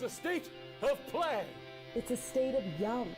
It's a state of play. It's a state of yum.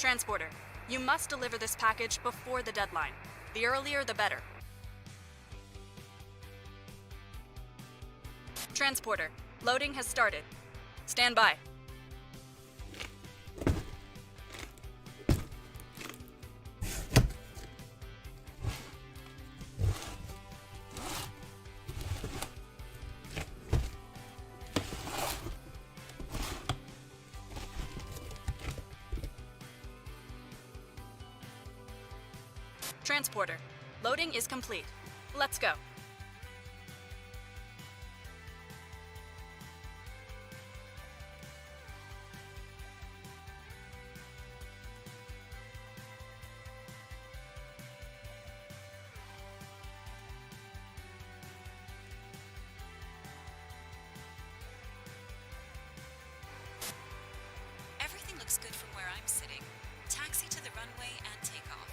Transporter, you must deliver this package before the deadline. The earlier, the better. Transporter, loading has started. Stand by. Transporter, loading is complete. Let's go. Everything looks good from where I'm sitting. Taxi to the runway and take off.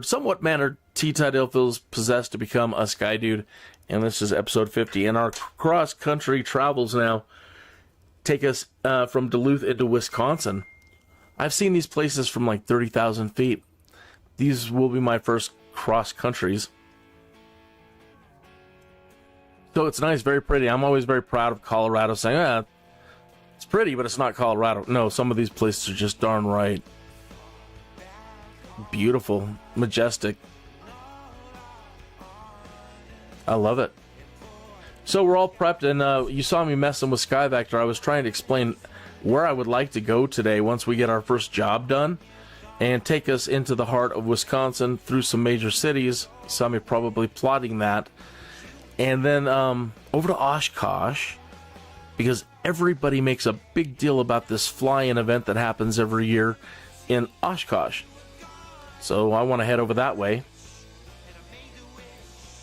somewhat mannered, Tuthill feels possessed to become a Skydude, and this is episode 50. And our cross-country travels now take us from Duluth into Wisconsin. I've seen these places from like 30,000 feet. These will be my first cross-countries. So it's nice, very pretty. I'm always very proud of Colorado, saying, it's pretty, but it's not Colorado. No, some of these places are just darn right. Beautiful, majestic. I love it. So we're all prepped, and you saw me messing with Skyvector. I was trying to explain where I would like to go today once we get our first job done, and take us into the heart of Wisconsin through some major cities. You saw me probably plotting that. And then over to OSHKOSH, because everybody makes a big deal about this fly-in event that happens every year in OSHKOSH. So I want to head over that way.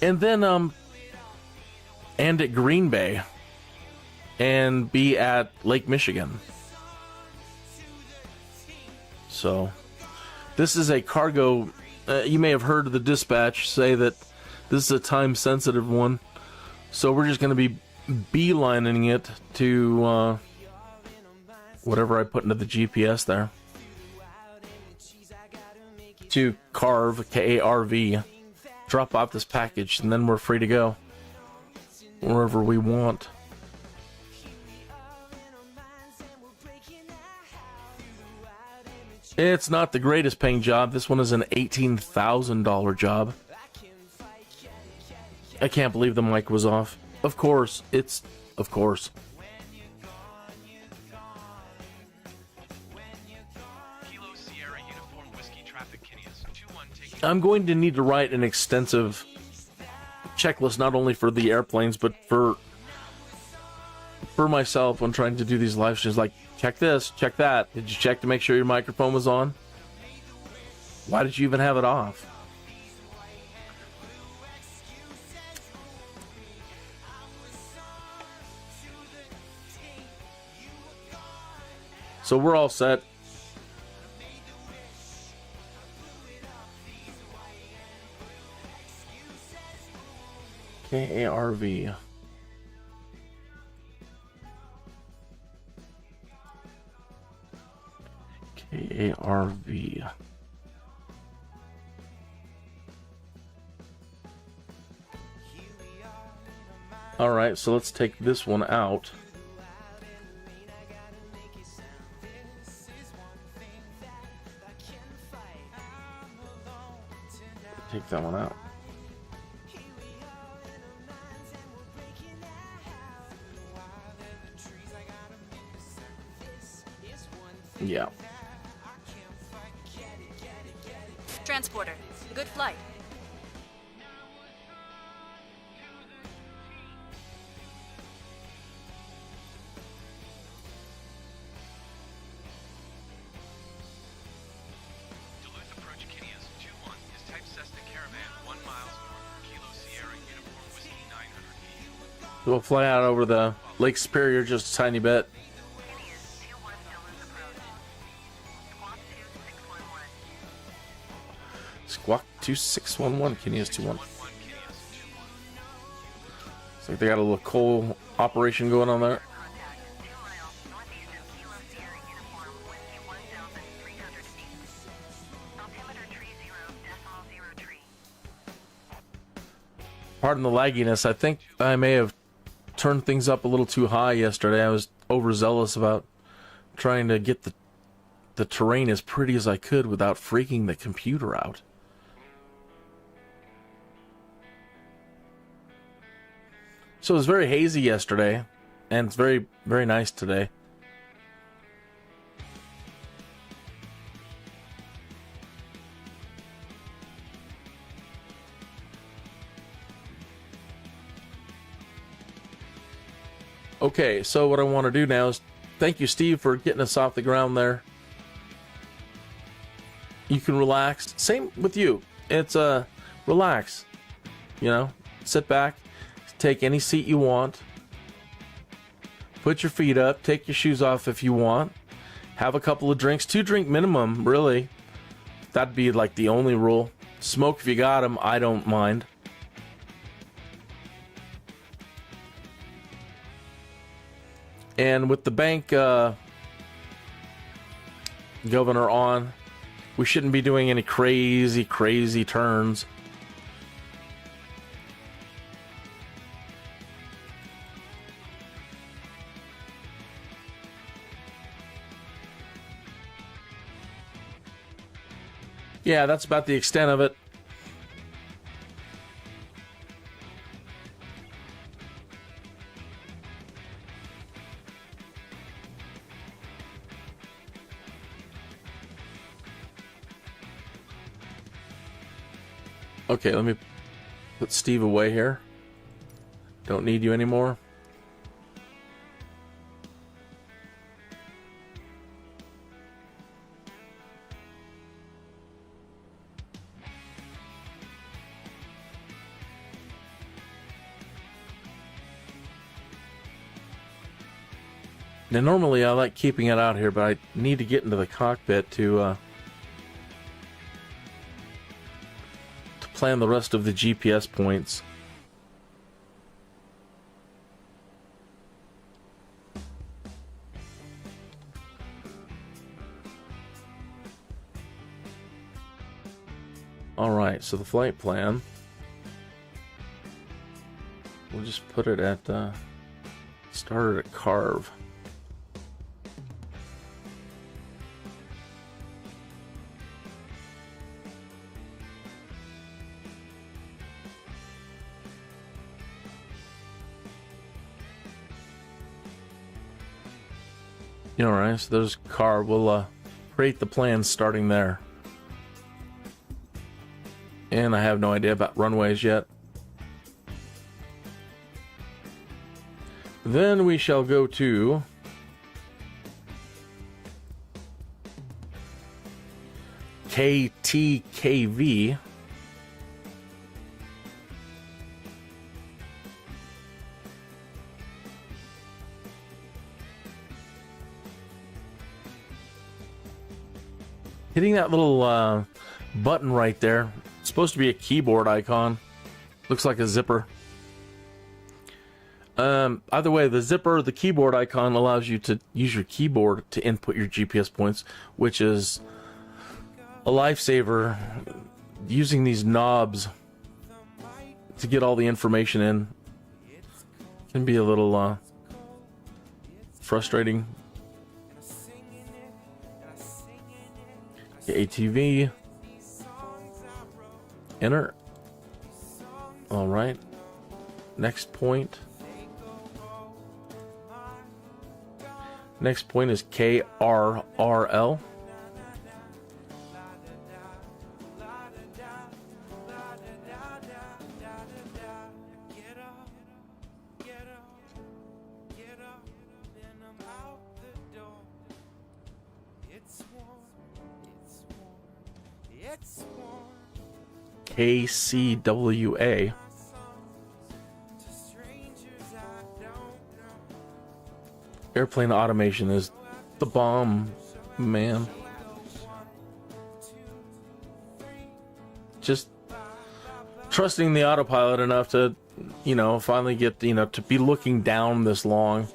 And then and at Green Bay and be at Lake Michigan. So this is a cargo. You may have heard the dispatch say that this is a time-sensitive one. So we're just going to be beelining it to whatever I put into the GPS there. To KARV, K-A-R-V. Drop off this package, and then we're free to go wherever we want. It's not the greatest paying job. This one is an $18,000 job. I can't believe the mic was off. Of course. Of course. I'm going to need to write an extensive checklist, not only for the airplanes, but for myself when trying to do these live streams. Like, check this, check that. Did you check to make sure your microphone was on? Why did you even have it off? So we're all set. KARV. KARV. All right, so let's take this one out. Take that one out. Yeah. Transporter, good flight. Duluth approach Kinneas 2-1 is type Cessna Caravan 1 miles north of Kilo Sierra Uniform Whiskey 900 feet. We'll fly out over the Lake Superior just a tiny bit. Squawk 2611, Kinneas 21. Looks like they got a little coal operation going on there. Pardon the lagginess. I think I may have turned things up a little too high yesterday. I was overzealous about trying to get the terrain as pretty as I could without freaking the computer out. So it was very hazy yesterday, and it's very, very nice today. Okay, so what I want to do now is thank you, Steve, for getting us off the ground there. You can relax. Same with you. It's relax. You know, sit back. Take any seat you want. Put your feet up. Take your shoes off if you want. Have a couple of drinks. 2 drink minimum, really. That'd be like the only rule. Smoke if you got 'em. I don't mind. And with the bank governor on, we shouldn't be doing any crazy turns. Yeah, that's about the extent of it. Okay, let me put Steve away here. Don't need you anymore. Now, normally I like keeping it out here, but I need to get into the cockpit to plan the rest of the GPS points. Alright, so the flight plan, we'll just put it at, started at KARV. Alright, so there's KARV. We'll create the plans starting there. And I have no idea about runways yet. Then we shall go to KTKV. Hitting that little button right there. It's supposed to be a keyboard icon. Looks like a zipper. Either way, the zipper, the keyboard icon allows you to use your keyboard to input your GPS points, which is a lifesaver. Using these knobs to get all the information in can be a little frustrating. ATV. Enter. All right. Next point. Next point is KRRL. KCWA. Airplane automation is the bomb, man. Just trusting the autopilot enough to, finally get, to be looking down this long.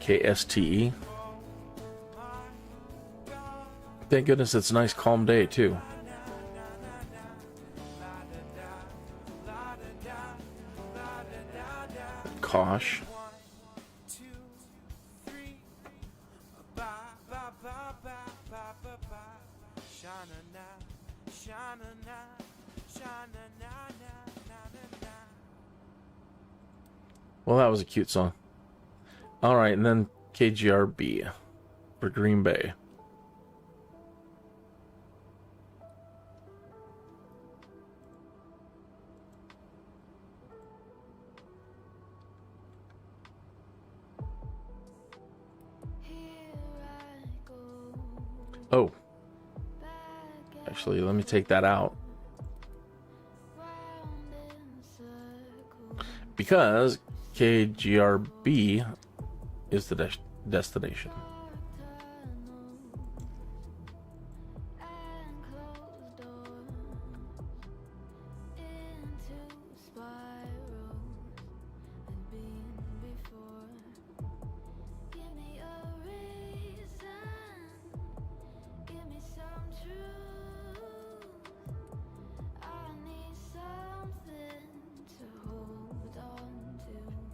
KSTE. Thank goodness it's a nice calm day too. OSHKOSH. Well, that was a cute song. Alright, and then KGRB for Green Bay. Oh. Actually, let me take that out. because KGRB is the destination.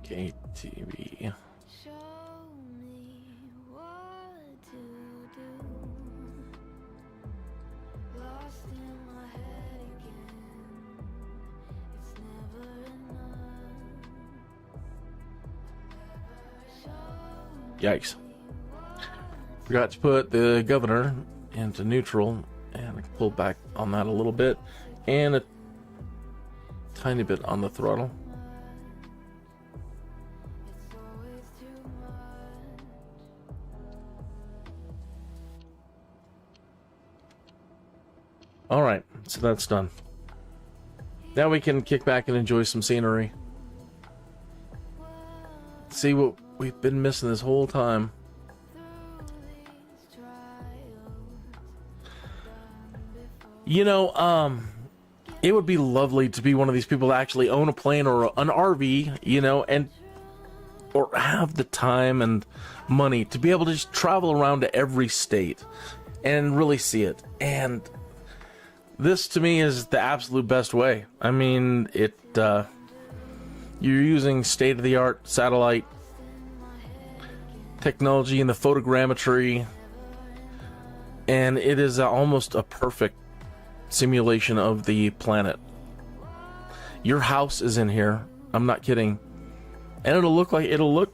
KTV. Yikes. Forgot to put the governor into neutral, and I pulled back on that a little bit, and a tiny bit on the throttle. Alright, so that's done. Now we can kick back and enjoy some scenery. See what we've been missing this whole time. You know, it would be lovely to be one of these people that actually own a plane or an RV, you know, and or have the time and money to be able to just travel around to every state and really see it. And this to me is the absolute best way. I mean, you're using state-of-the-art satellite technology in the photogrammetry, and it is almost a perfect simulation of the planet. Your house is in here. I'm not kidding. And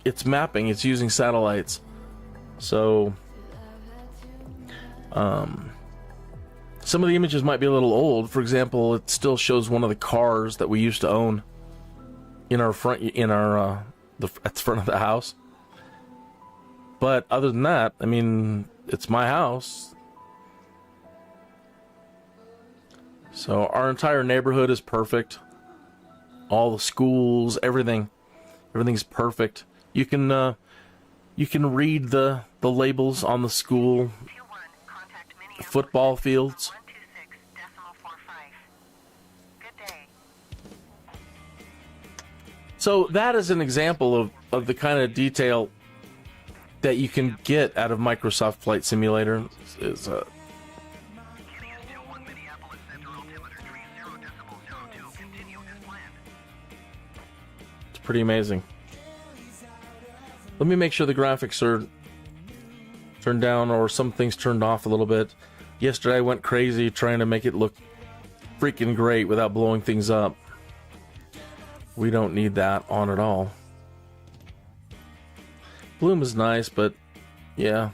it's mapping. It's using satellites. So, some of the images might be a little old. For example, it still shows one of the cars that we used to own in our front, at the front of the house. But other than that, I mean, it's my house. So our entire neighborhood is perfect. All the schools, everything's perfect. You can read the labels on the school, the football fields. So that is an example of the kind of detail that you can get out of Microsoft Flight Simulator. It's pretty amazing. Let me make sure the graphics are turned down or some things turned off a little bit. Yesterday I went crazy trying to make it look freaking great without blowing things up. We don't need that on at all. Bloom is nice, but yeah.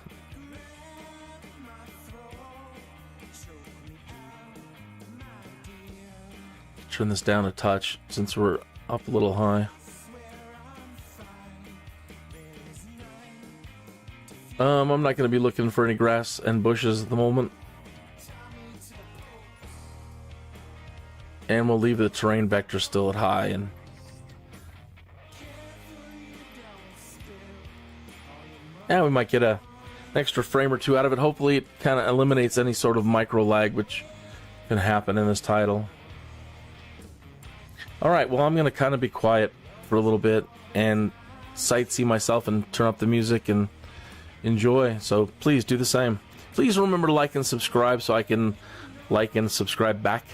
Turn this down a touch since we're up a little high. I'm not going to be looking for any grass and bushes at the moment. And we'll leave the terrain vector still at high, and we might get an extra frame or two out of it. Hopefully it kind of eliminates any sort of micro lag which can happen in this title. Alright, well, I'm going to kind of be quiet for a little bit and sightsee myself and turn up the music and enjoy. So please do the same. Please remember to like and subscribe so I can like and subscribe back.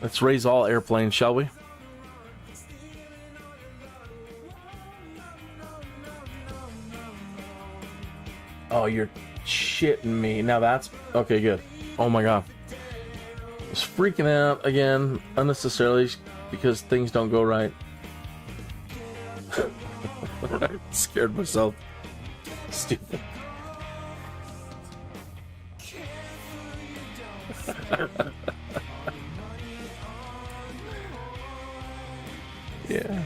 Let's raise all airplanes, shall we? Oh, you're shitting me. Now that's... Okay, good. Oh my god. I was freaking out again, unnecessarily, because things don't go right. I scared myself. Stupid. Yeah.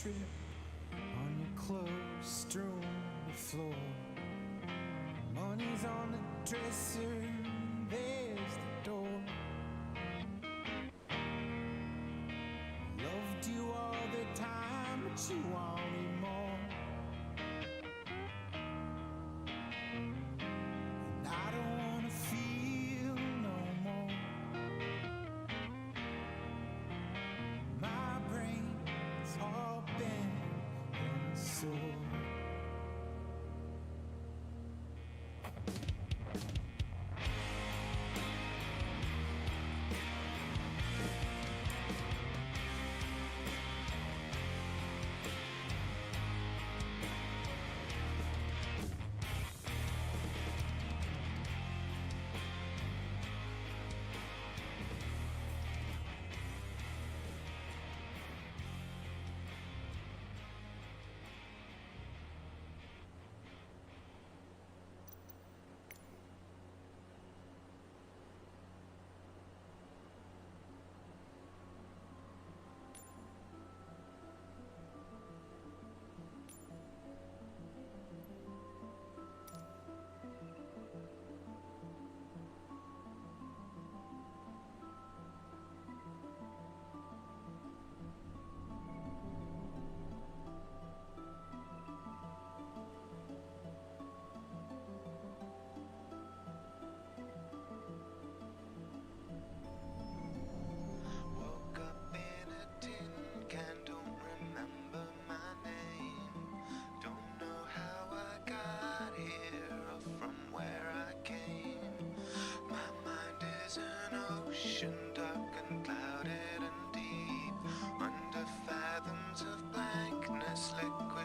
trip on your clothes strewn the floor. Money's on the dresser, there's the door. Loved you all the time, but you want me more. And I don't wanna feel no more. My brain's all bent and sore.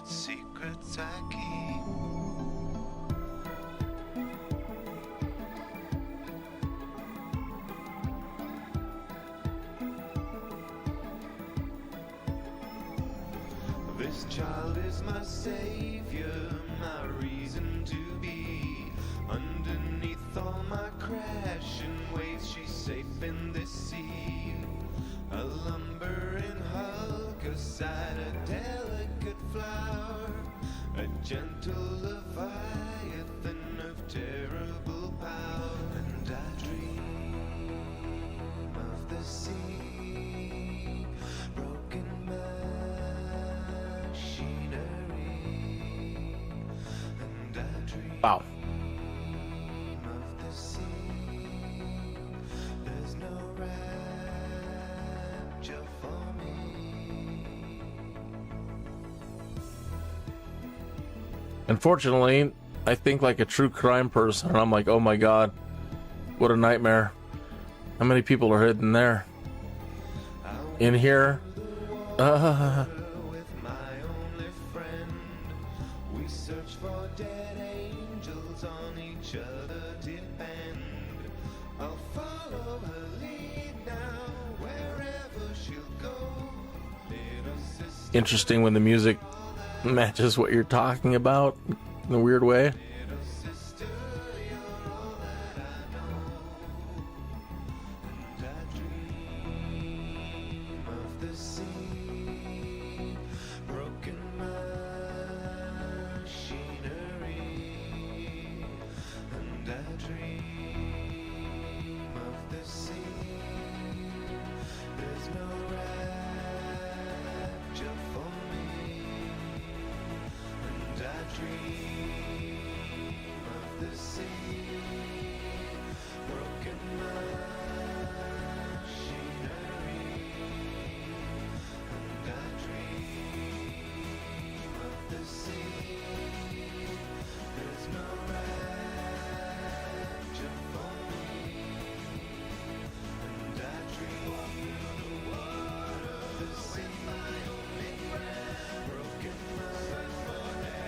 Secrets I keep. This child is my savior, my reason to be. Underneath all my crashing waves, she's safe in this sea. A lumbering hulk, a side, a delicate flower, a gentle leviathan of terrible power. And I dream of the sea, broken machinery. And I dream Wow. of the sea, there's no rapture for me. Unfortunately, I think like a true crime person, and I'm like, oh my god, what a nightmare. How many people are hidden there? In here? With my only friend, we search for dead angels, on each other depend. I'll follow her lead now, wherever she'll go. Little sister, Interesting when the music matches what you're talking about in a weird way. little sister, you're all that I know. And I dream of the sea, broken machinery. And I dream of the sea, there's no rapture for me. And I dream of the sea, broken machinery. And I dream of the sea, there's no rapture for me. And I dream of the sea, broken machinery.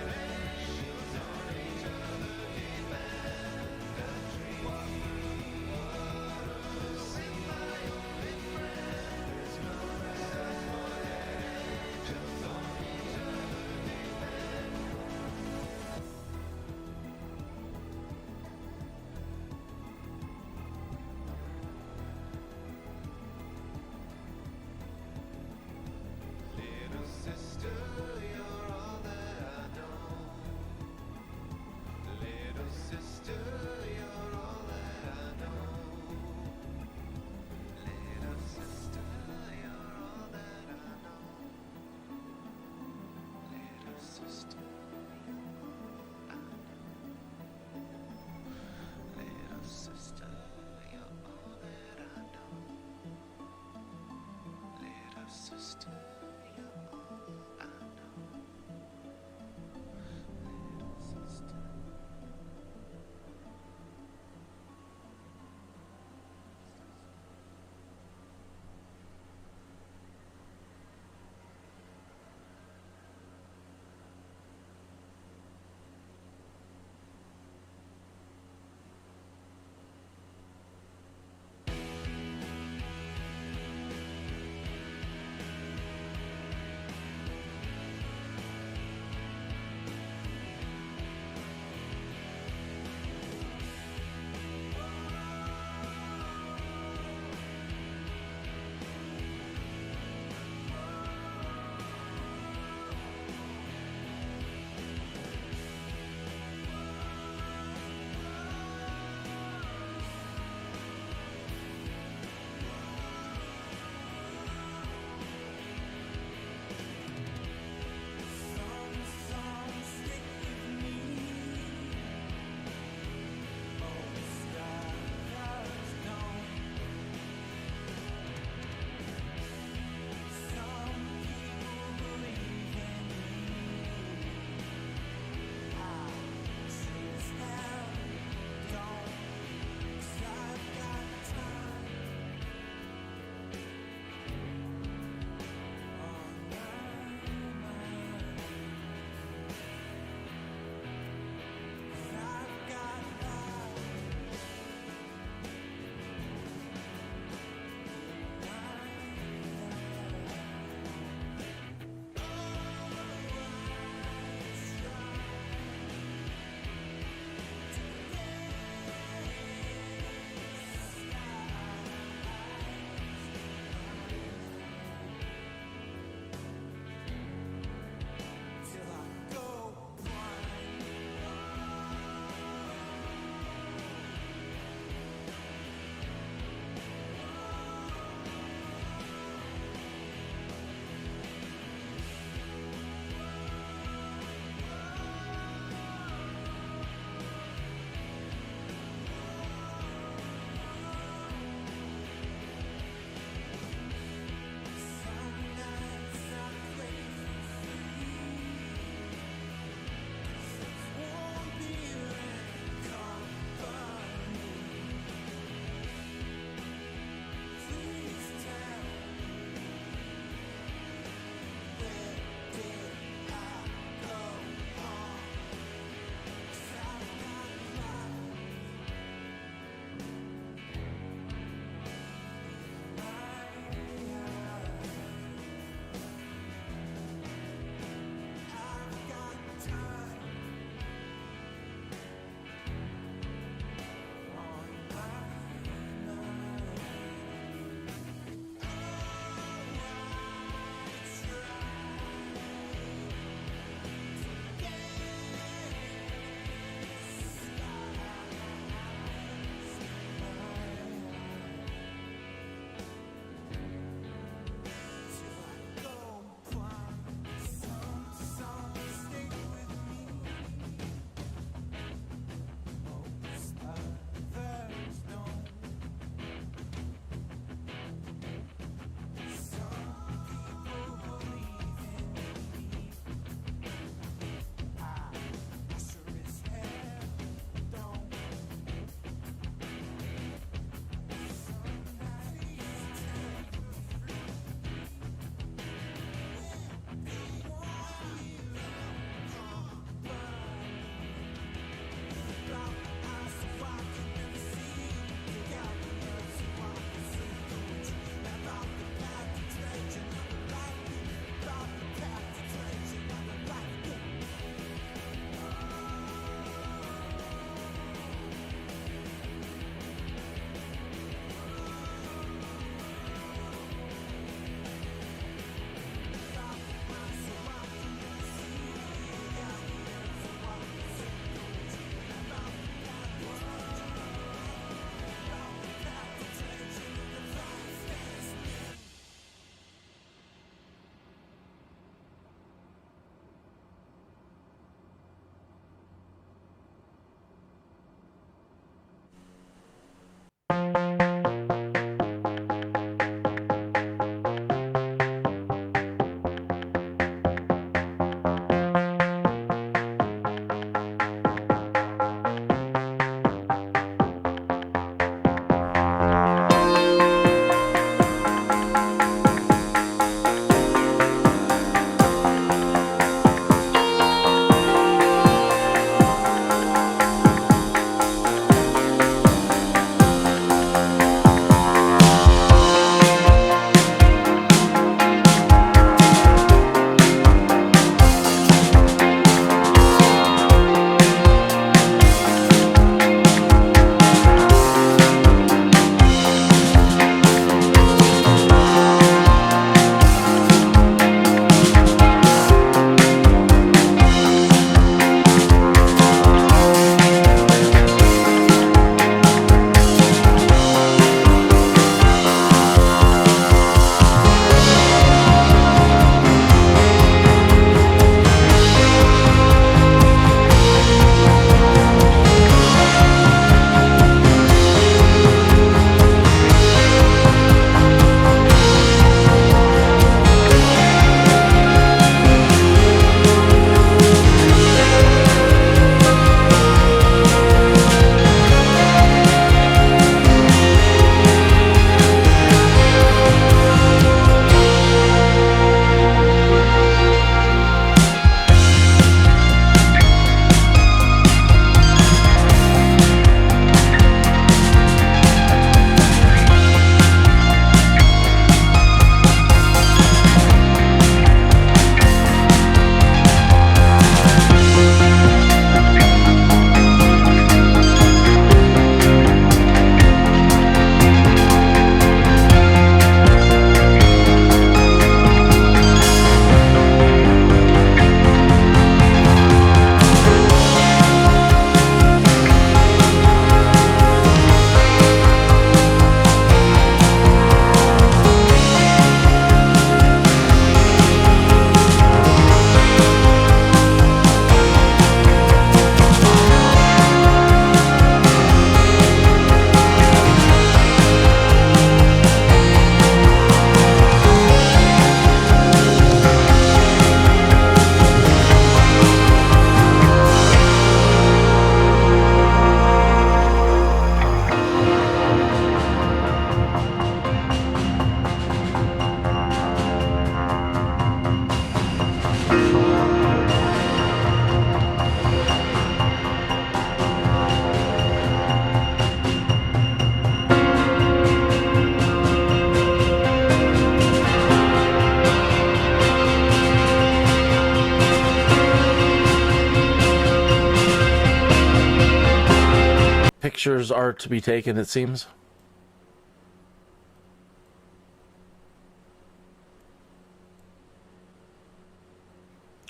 Pictures are to be taken, it seems.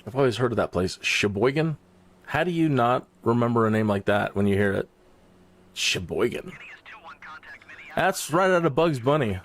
I've always heard of that place. Sheboygan? How do you not remember a name like that when you hear it? Sheboygan. That's right out of Bugs Bunny.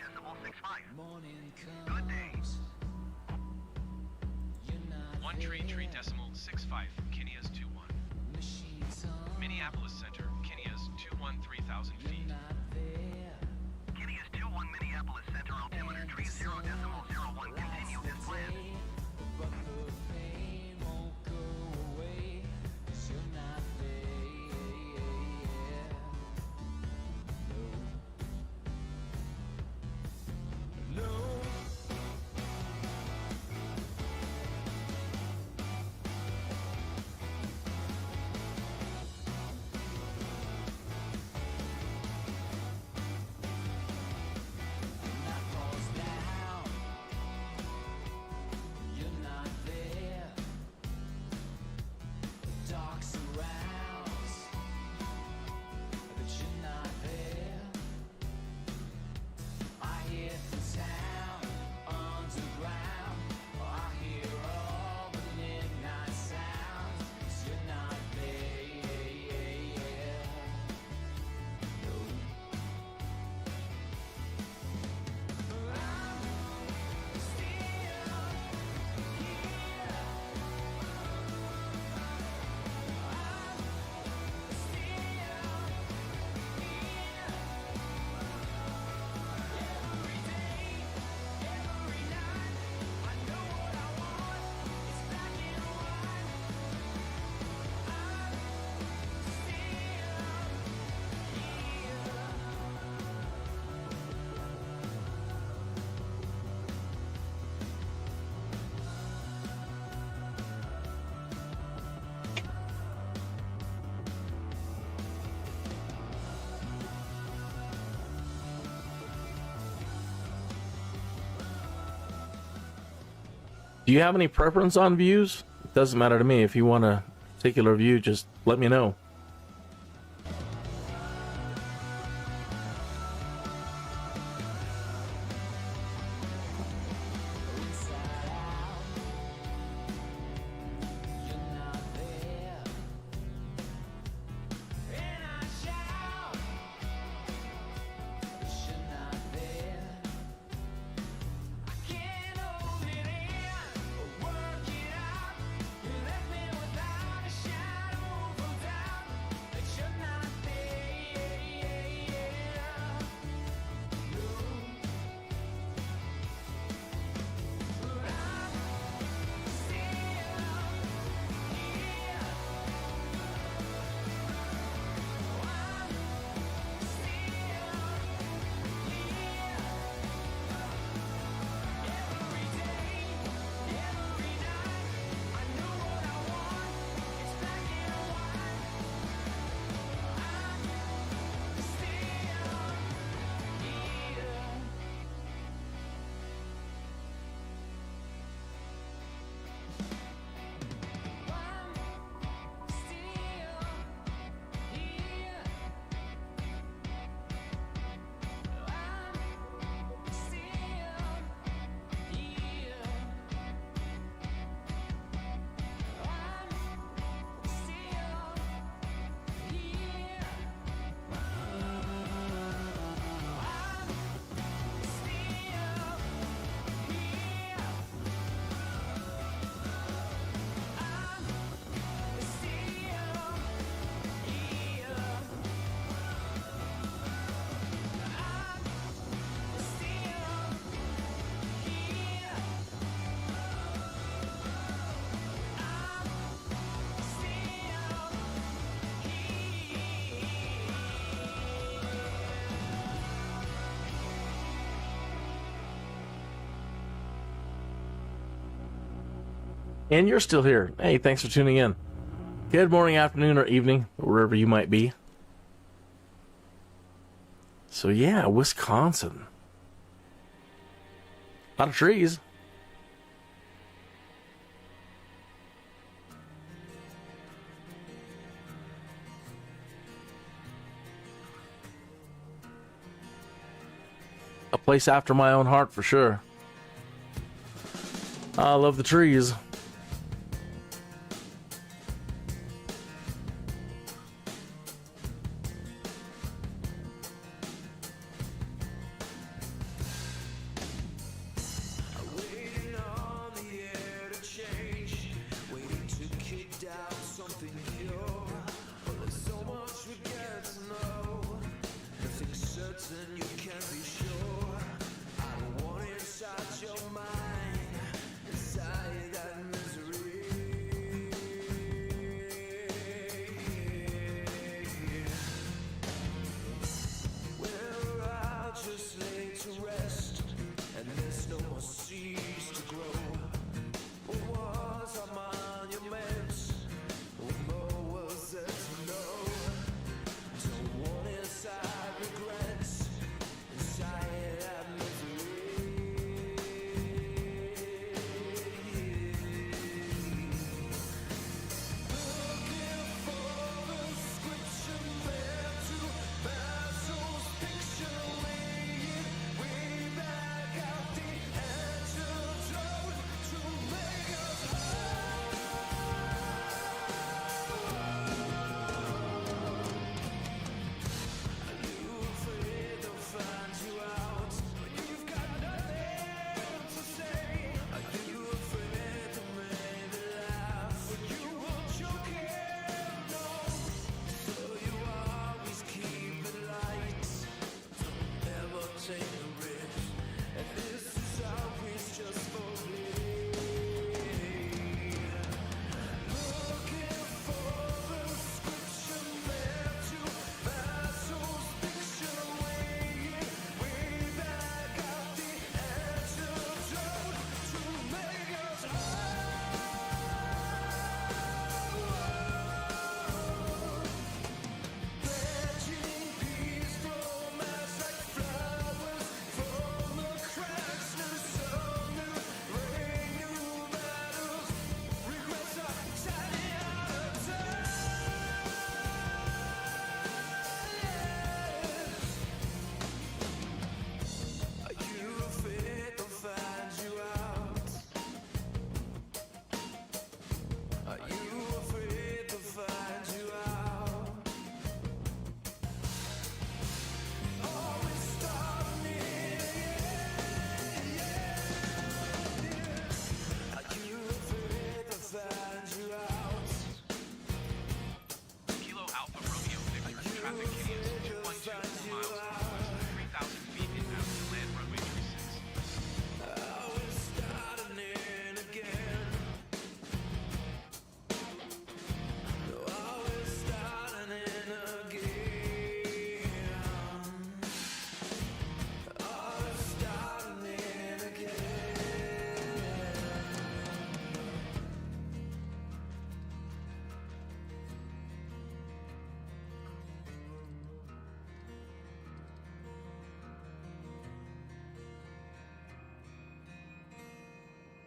Do you have any preference on views? It doesn't matter to me. If you want a particular view, just let me know. And you're still here. Hey, thanks for tuning in. Good morning, afternoon, or evening, wherever you might be. So yeah, Wisconsin. A lot of trees. A place after my own heart for sure. I love the trees. Inside that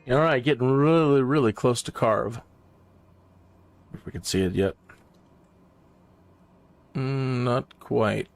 All right, getting really, really close to KARV. If we can see it yet. Not quite.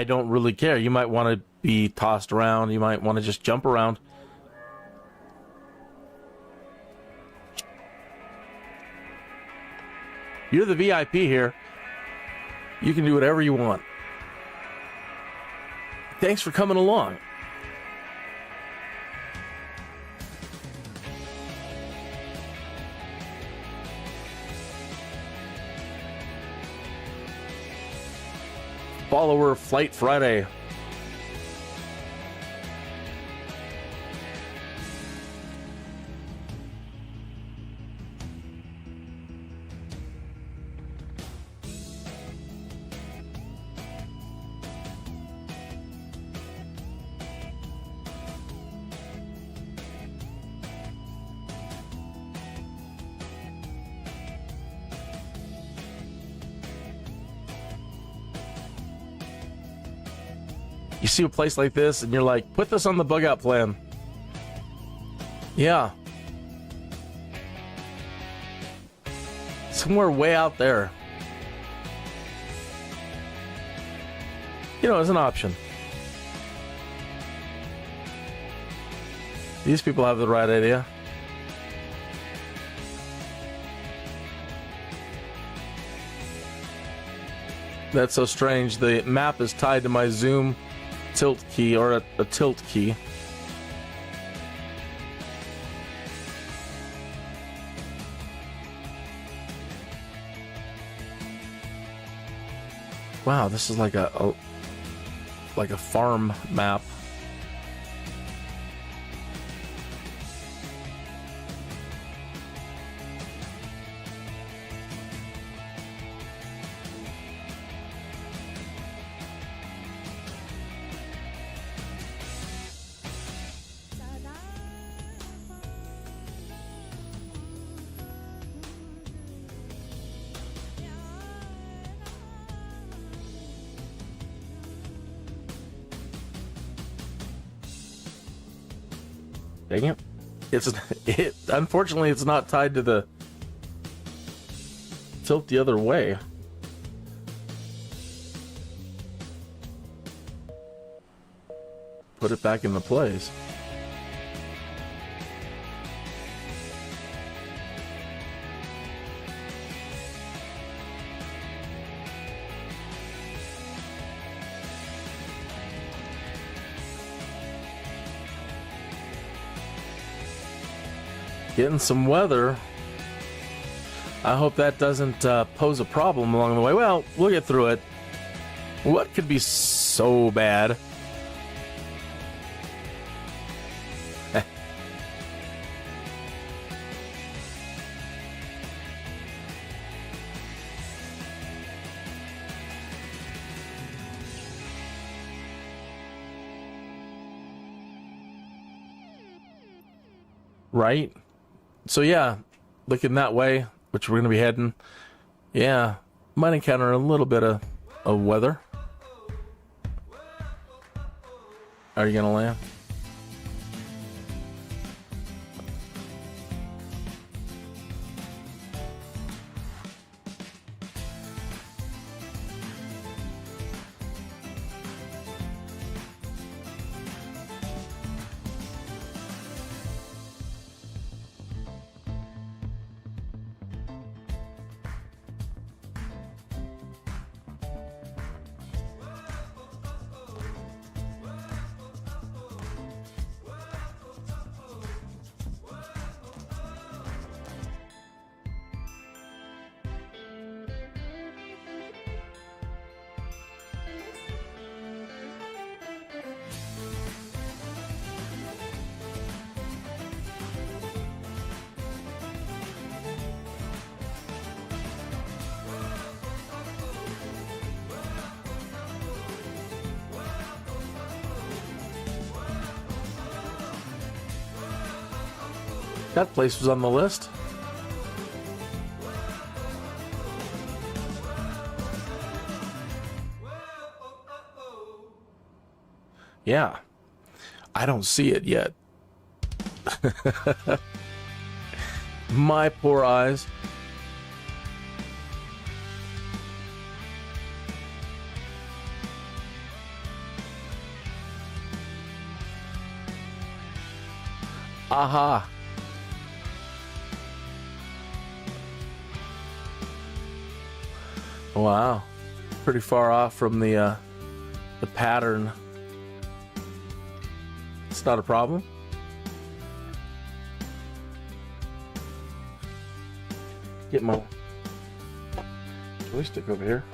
don't really care. You might want to be tossed around. You might want to just jump around. You're the VIP here. You can do whatever you want. Thanks for coming along. follower Flight Friday. You see a place like this and you're like, put this on the bug out plan. Yeah. Somewhere way out there. You know, as an option. These people have the right idea. That's so strange. The map is tied to my Zoom tilt key, or a tilt key. Wow, this is like a farm map. Dang it. Unfortunately, it's not tied to the tilt the other way. Put it back into place. Getting some weather. I hope that doesn't pose a problem along the way. Well, we'll get through it. What could be so bad? Right? So yeah, looking that way, which we're going to be heading, yeah, might encounter a little bit of weather. Are you going to land? That place was on the list. Yeah. I don't see it yet. My poor eyes. Aha. Wow, pretty far off from the pattern. It's not a problem. Get my joystick over here.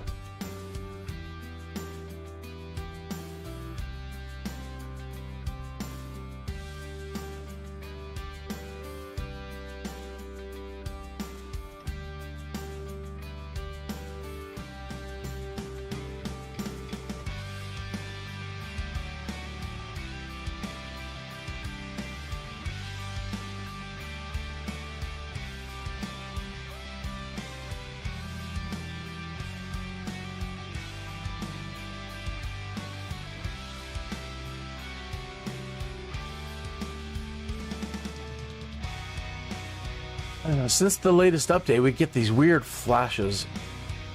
Since the latest update, we get these weird flashes.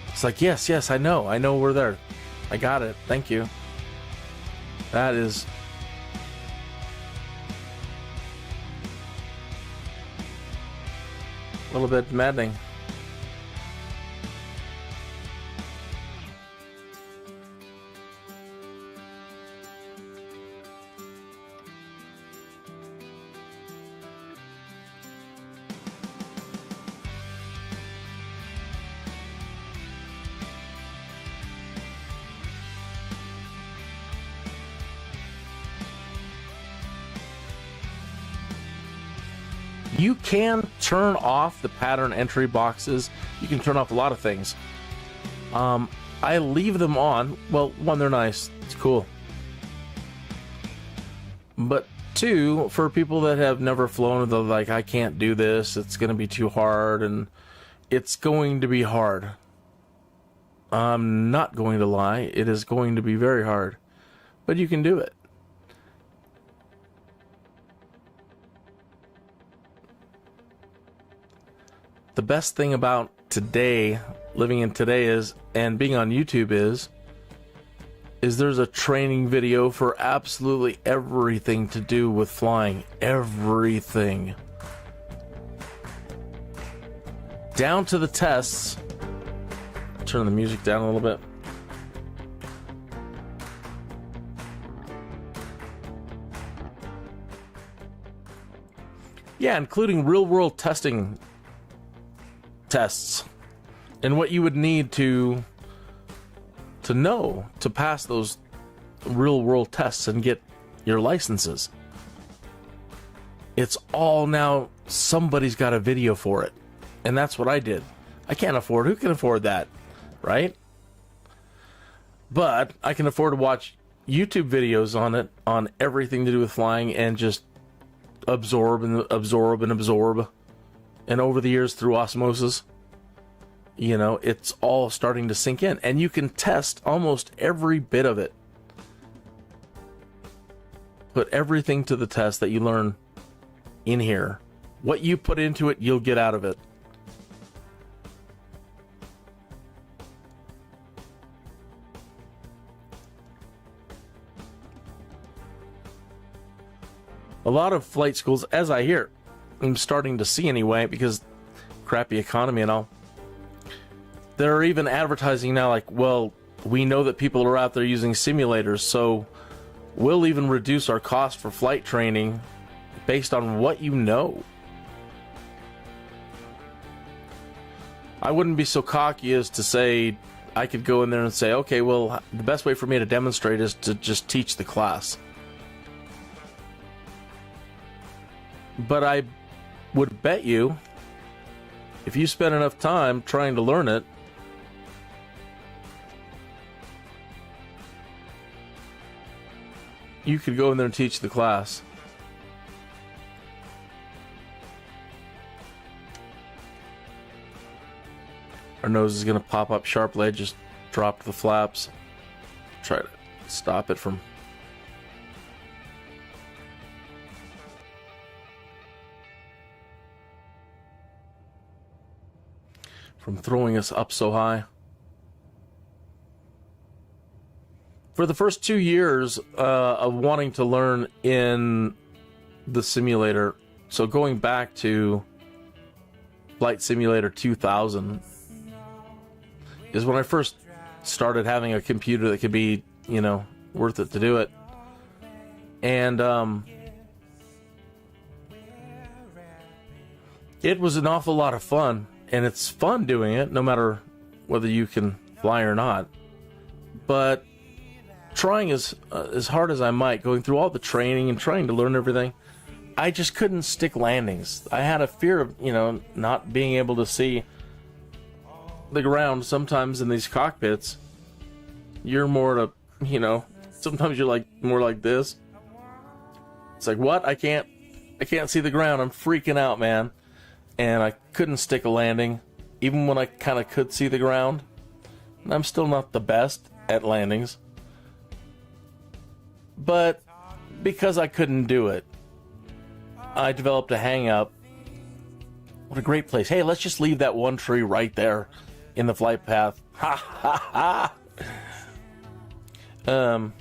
It's like, yes, I know we're there. I got it. Thank you. That is a little bit maddening. You can turn off the pattern entry boxes. You can turn off a lot of things. I leave them on. Well, one, they're nice. It's cool. But two, for people that have never flown, they're like, I can't do this. It's going to be too hard. And it's going to be hard. I'm not going to lie. It is going to be very hard. But you can do it. The best thing about today, living in today is, and being on YouTube is there's a training video for absolutely everything to do with flying. Everything. Down to the tests. Turn the music down a little bit. Yeah, including real-world testing tests and what you would need to know to pass those real world tests and get your licenses. It's all now, somebody's got a video for it, and that's what I did. I can't afford, who can afford that, right? But I can afford to watch YouTube videos on it, on everything to do with flying, and just absorb and absorb and absorb. And over the years, through osmosis, you know, it's all starting to sink in. And you can test almost every bit of it. Put everything to the test that you learn in here. What you put into it, you'll get out of it. A lot of flight schools, as I hear, I'm starting to see anyway, because crappy economy and all, they're even advertising now like, well, we know that people are out there using simulators, so we'll even reduce our cost for flight training based on what you know. I wouldn't be so cocky as to say I could go in there and say, okay, well, the best way for me to demonstrate is to just teach the class. But I would bet you, if you spend enough time trying to learn it, you could go in there and teach the class. Our nose is going to pop up sharply. I just dropped the flaps. Try to stop it from... throwing us up so high. For the first 2 years of wanting to learn in the simulator, so going back to Flight Simulator 2000, is when I first started having a computer that could be, you know, worth it to do it. And it was an awful lot of fun. And it's fun doing it, no matter whether you can fly or not. But trying as hard as I might, going through all the training and trying to learn everything, I just couldn't stick landings. I had a fear of, you know, not being able to see the ground. Sometimes in these cockpits, you're more to, you know, sometimes you're like more like this. It's like, what? I can't see the ground. I'm freaking out, man. And I couldn't stick a landing, even when I kind of could see the ground. And I'm still not the best at landings. But because I couldn't do it, I developed a hang-up What a great place. Hey, let's just leave that one tree right there in the flight path. Ha ha ha.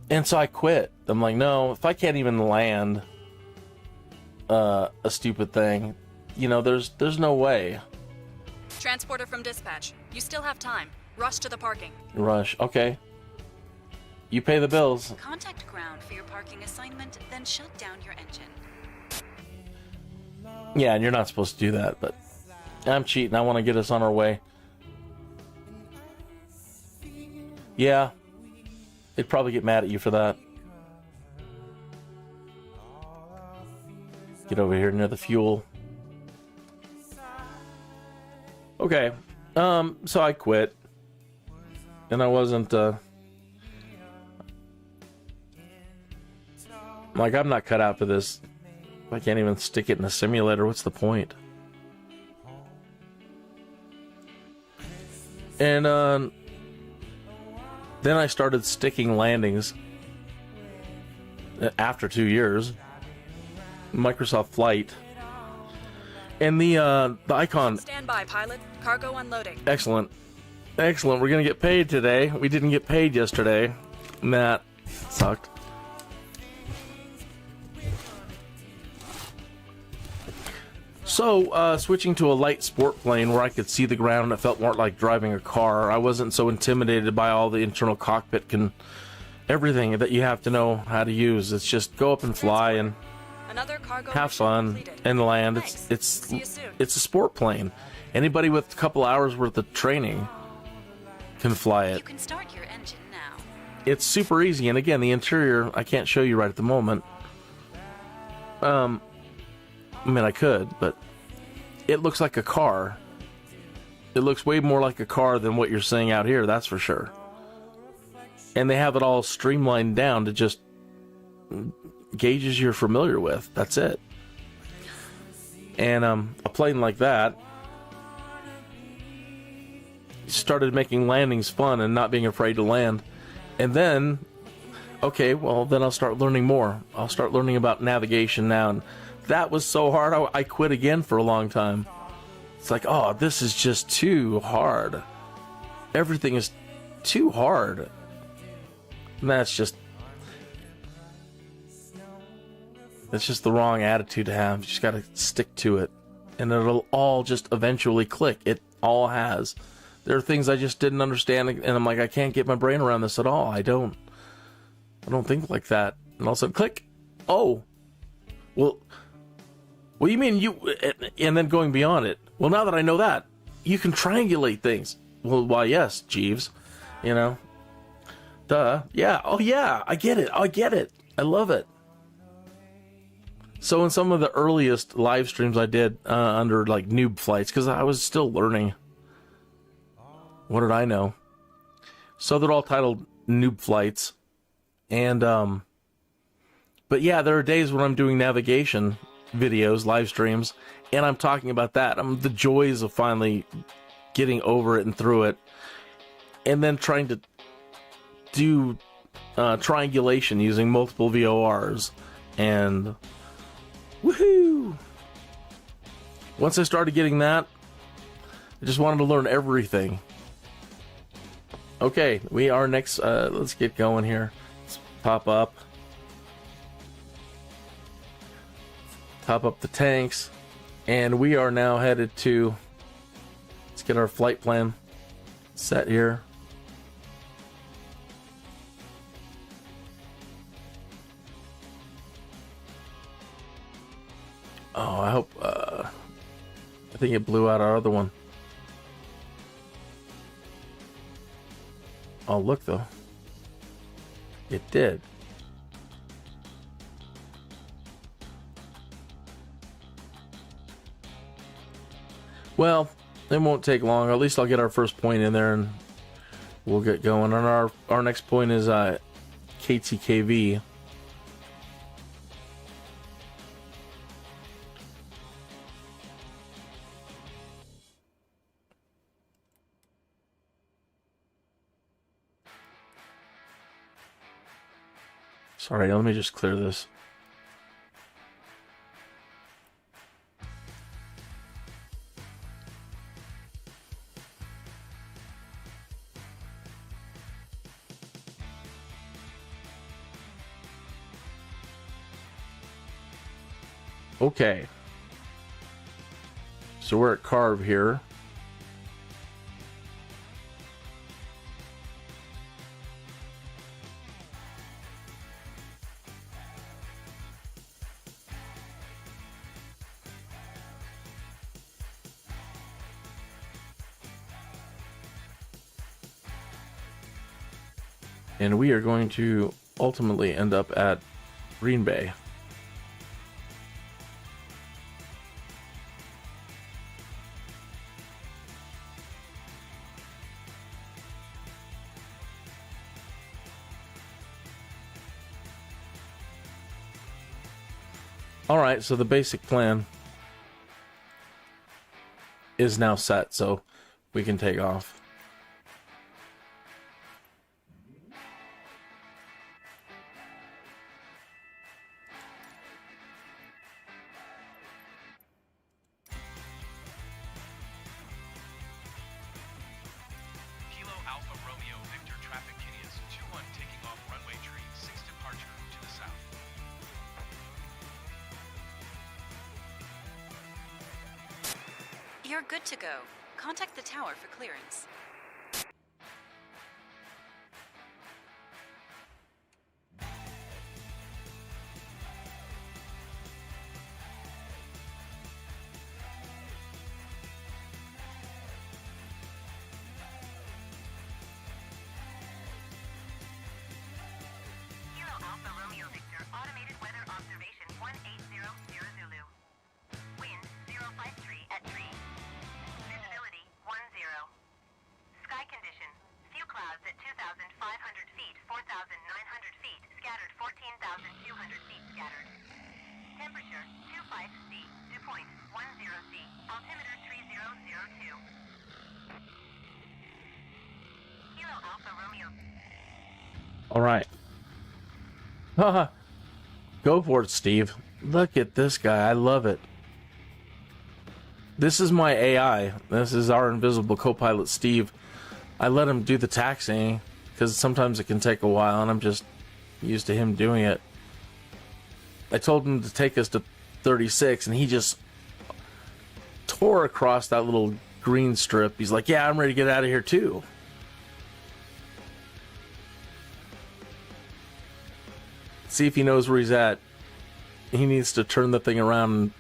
And so I quit. I'm like, no, if I can't even land a stupid thing, there's no way. Transporter from dispatch. You still have time. Rush to the parking. Rush. Okay. You pay the bills. Contact ground for your parking assignment, then shut down your engine. Yeah, and you're not supposed to do that, but I'm cheating. I want to get us on our way. Yeah. They'd probably get mad at you for that. Get over here near the fuel. Okay. So I quit. And I wasn't, like, I'm not cut out for this. I can't even stick it in a simulator. What's the point? And, then I started sticking landings after 2 years. Microsoft Flight. And the icon. Stand by, pilot. Cargo unloading. Excellent. Excellent. We're going to get paid today. We didn't get paid yesterday. And that sucked. So, switching to a light sport plane where I could see the ground and it felt more like driving a car. I wasn't so intimidated by all the internal cockpit everything that you have to know how to use. It's just go up and fly and Another cargo have fun completed. and land. Thanks. It's See you soon. it's a sport plane. Anybody with a couple hours worth of training can fly it. You can start your engine now. It's super easy, and again, the interior I can't show you right at the moment. I mean, I could, but it looks like a car. It looks way more like a car than what you're seeing out here, that's for sure. And they have it all streamlined down to just gauges you're familiar with. That's it. And a plane like that started making landings fun and not being afraid to land. And then, okay, well, then I'll start learning more. I'll start learning about navigation now. And that was so hard, I quit again for a long time. It's like, oh, this is just too hard. Everything is too hard. And that's just the wrong attitude to have. You just got to stick to it. And it'll all just eventually click. It all has. There are things I just didn't understand, and I'm like, I can't get my brain around this at all. I don't think like that. And all of a sudden, click. Oh. Well, what do you mean you... And then going beyond it. Well, now that I know that, you can triangulate things. Well, why, yes, Jeeves. You know? Duh. Yeah. Oh, yeah. I get it. I get it. I love it. So in some of the earliest live streams I did under, like, NOOB flights, because I was still learning. What did I know? So they're all titled NOOB flights. And, but yeah, there are days when I'm doing navigation videos, live streams, and I'm talking about that. The joys of finally getting over it and through it. And then trying to do triangulation using multiple VORs. And woohoo! Once I started getting that, I just wanted to learn everything. Okay, we are next. Let's get going here. Let's pop up. Top up the tanks. And we are now headed to... Let's get our flight plan set here. Oh, I hope... I think it blew out our other one. Oh, look, though. It did. Well, it won't take long. At least I'll get our first point in there and we'll get going. And our next point is KTKV. Sorry, let me just clear this. Okay. So we're at KARV here. And we are going to ultimately end up at Green Bay. Alright, so the basic plan is now set, so we can take off. Kilo Alpha Romeo Victor traffic Kineas 21 taking off runway tree 6 departure to the south. You're good to go. Contact the tower for clearance. Kilo Alpha Romeo Victor, automated weather observation 180 Zulu. Wind 053 at tree. Visibility 10. Sky condition, few clouds at 2,500 feet, 4,900 feet, scattered 14,200 feet scattered. Temperature 25 C, dew point 10 C, altimeter 3002. Kilo Alpha Romeo. Alright. Haha. Go for it, Steve. Look at this guy. I love it. This is my AI. This is our invisible co-pilot, Steve. I let him do the taxiing because sometimes it can take a while, and I'm just used to him doing it. I told him to take us to 36, and he just tore across that little green strip. He's like, yeah, I'm ready to get out of here, too. See if he knows where he's at. He needs to turn the thing around and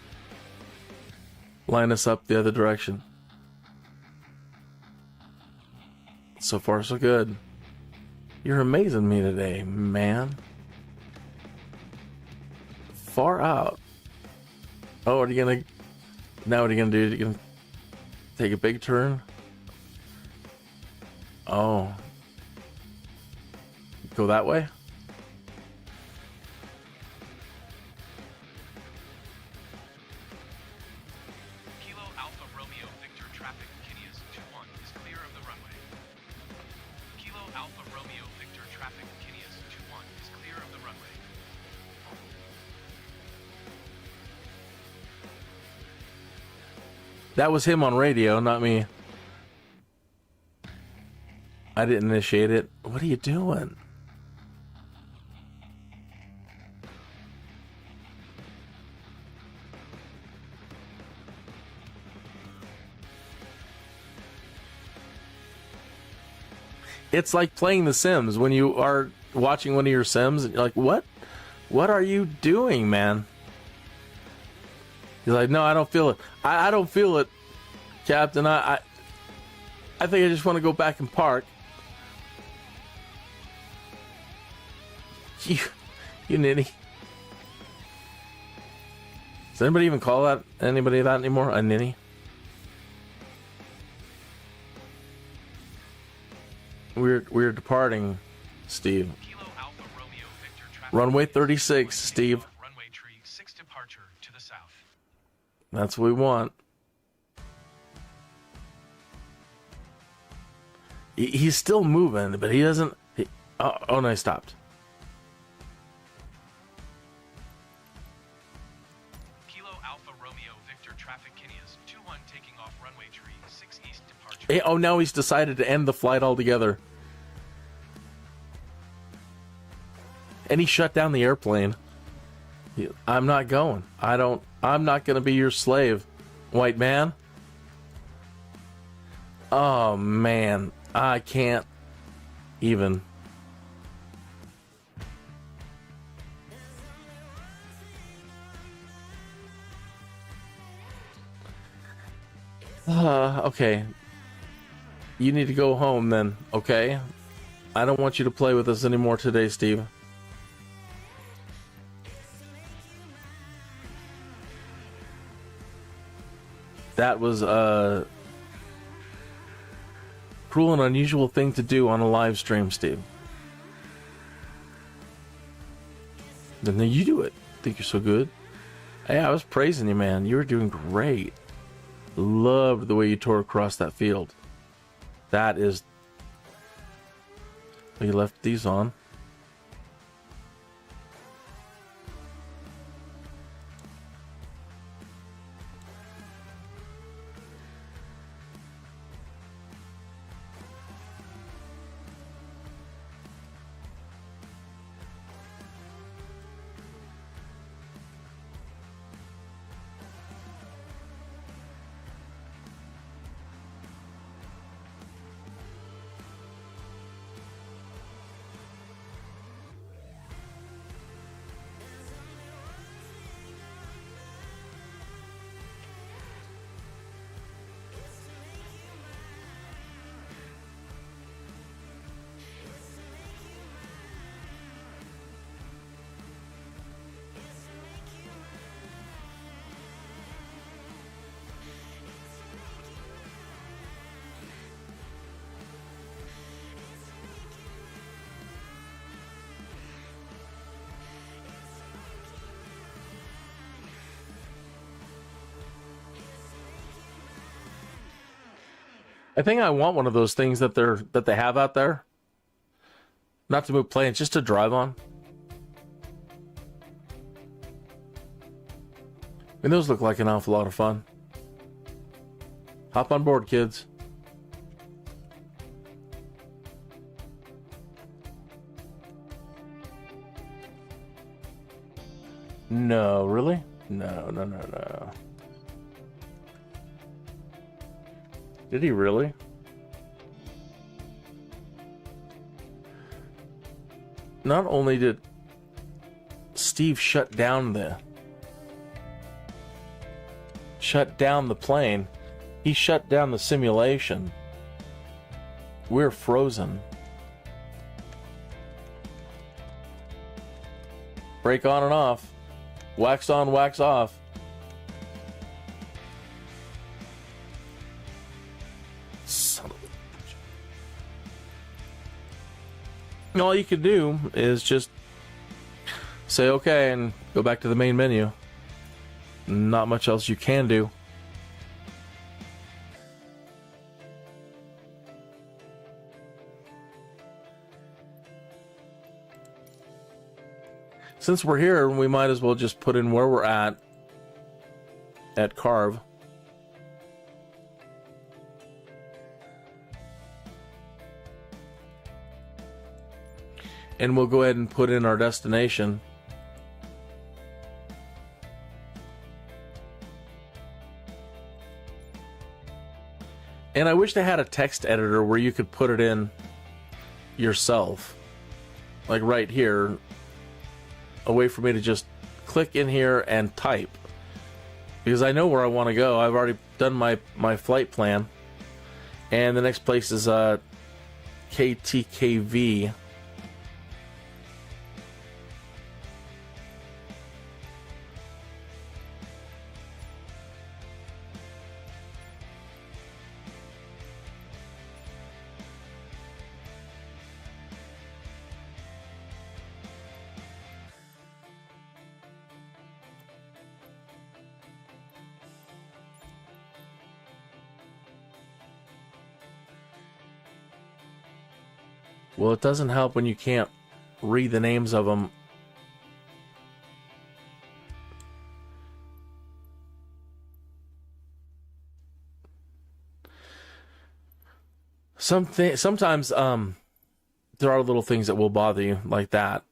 line us up the other direction. So far, so good. You're amazing me today, man. Far out. Oh, what are you gonna... Now what are you gonna do? You're gonna take a big turn? Oh. Go that way? Kilo Alpha Romeo Victor traffic Kineas 21 is clear of the runway. Kilo Alpha Romeo Victor traffic Kineas 21 is clear of the runway. That was him on radio, not me. I didn't initiate it. What are you doing? It's like playing The Sims when you are watching one of your Sims and you're like, what? What are you doing, man? He's like, no, I don't feel it. I don't feel it, Captain. I think I just want to go back and park. You nitty. Does anybody even call that anybody that anymore? A nitty? We're departing, Steve. Kilo Alpha Romeo Victor traffic Runway 36, Steve. runway tree 6 departure to the south. That's what we want. He's still moving, but he doesn't... Oh, no, he stopped. Kilo Alpha Romeo Victor traffic Kineas 21 taking off runway tree 6 east departure. Hey, oh, now he's decided to end the flight altogether. And he shut down the airplane. I'm not going. I'm not going to be your slave, white man. Oh, man. I can't even. Okay. You need to go home then, okay? I don't want you to play with us anymore today, Steve. That was a cruel and unusual thing to do on a live stream, Steve. Then you do it. Think you're so good? Hey, I was praising you, man. You were doing great. Loved the way you tore across that field. That is... You left these on. I think I want one of those things that they have out there. Not to move planes, just to drive on. I mean, those look like an awful lot of fun. Hop on board, kids. No, really? No. Did he really? Not only did Steve shut down the plane, he shut down the simulation. We're frozen. Brake on and off. Wax on, wax off. All you can do is just say okay and go back to the main menu. Not much else you can do. Since we're here, we might as well just put in where we're at KARV. And we'll go ahead and put in our destination. And I wish they had a text editor where you could put it in yourself. Like right here. A way for me to just click in here and type. Because I know where I want to go. I've already done my flight plan. And the next place is KTKV. Well, it doesn't help when you can't read the names of them. Sometimes there are little things that will bother you like that.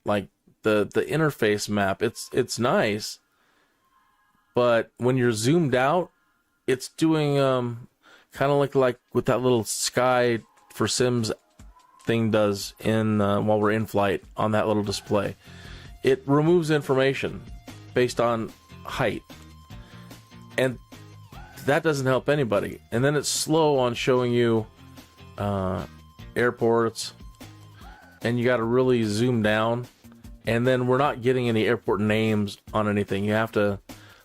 Like the interface map. It's nice, but when you're zoomed out, it's doing kind of like what that little Sky for Sims thing does in while we're in flight on that little display. It removes information based on height, and that doesn't help anybody. And then it's slow on showing you airports, and you got to really zoom down. And then we're not getting any airport names on anything. You have to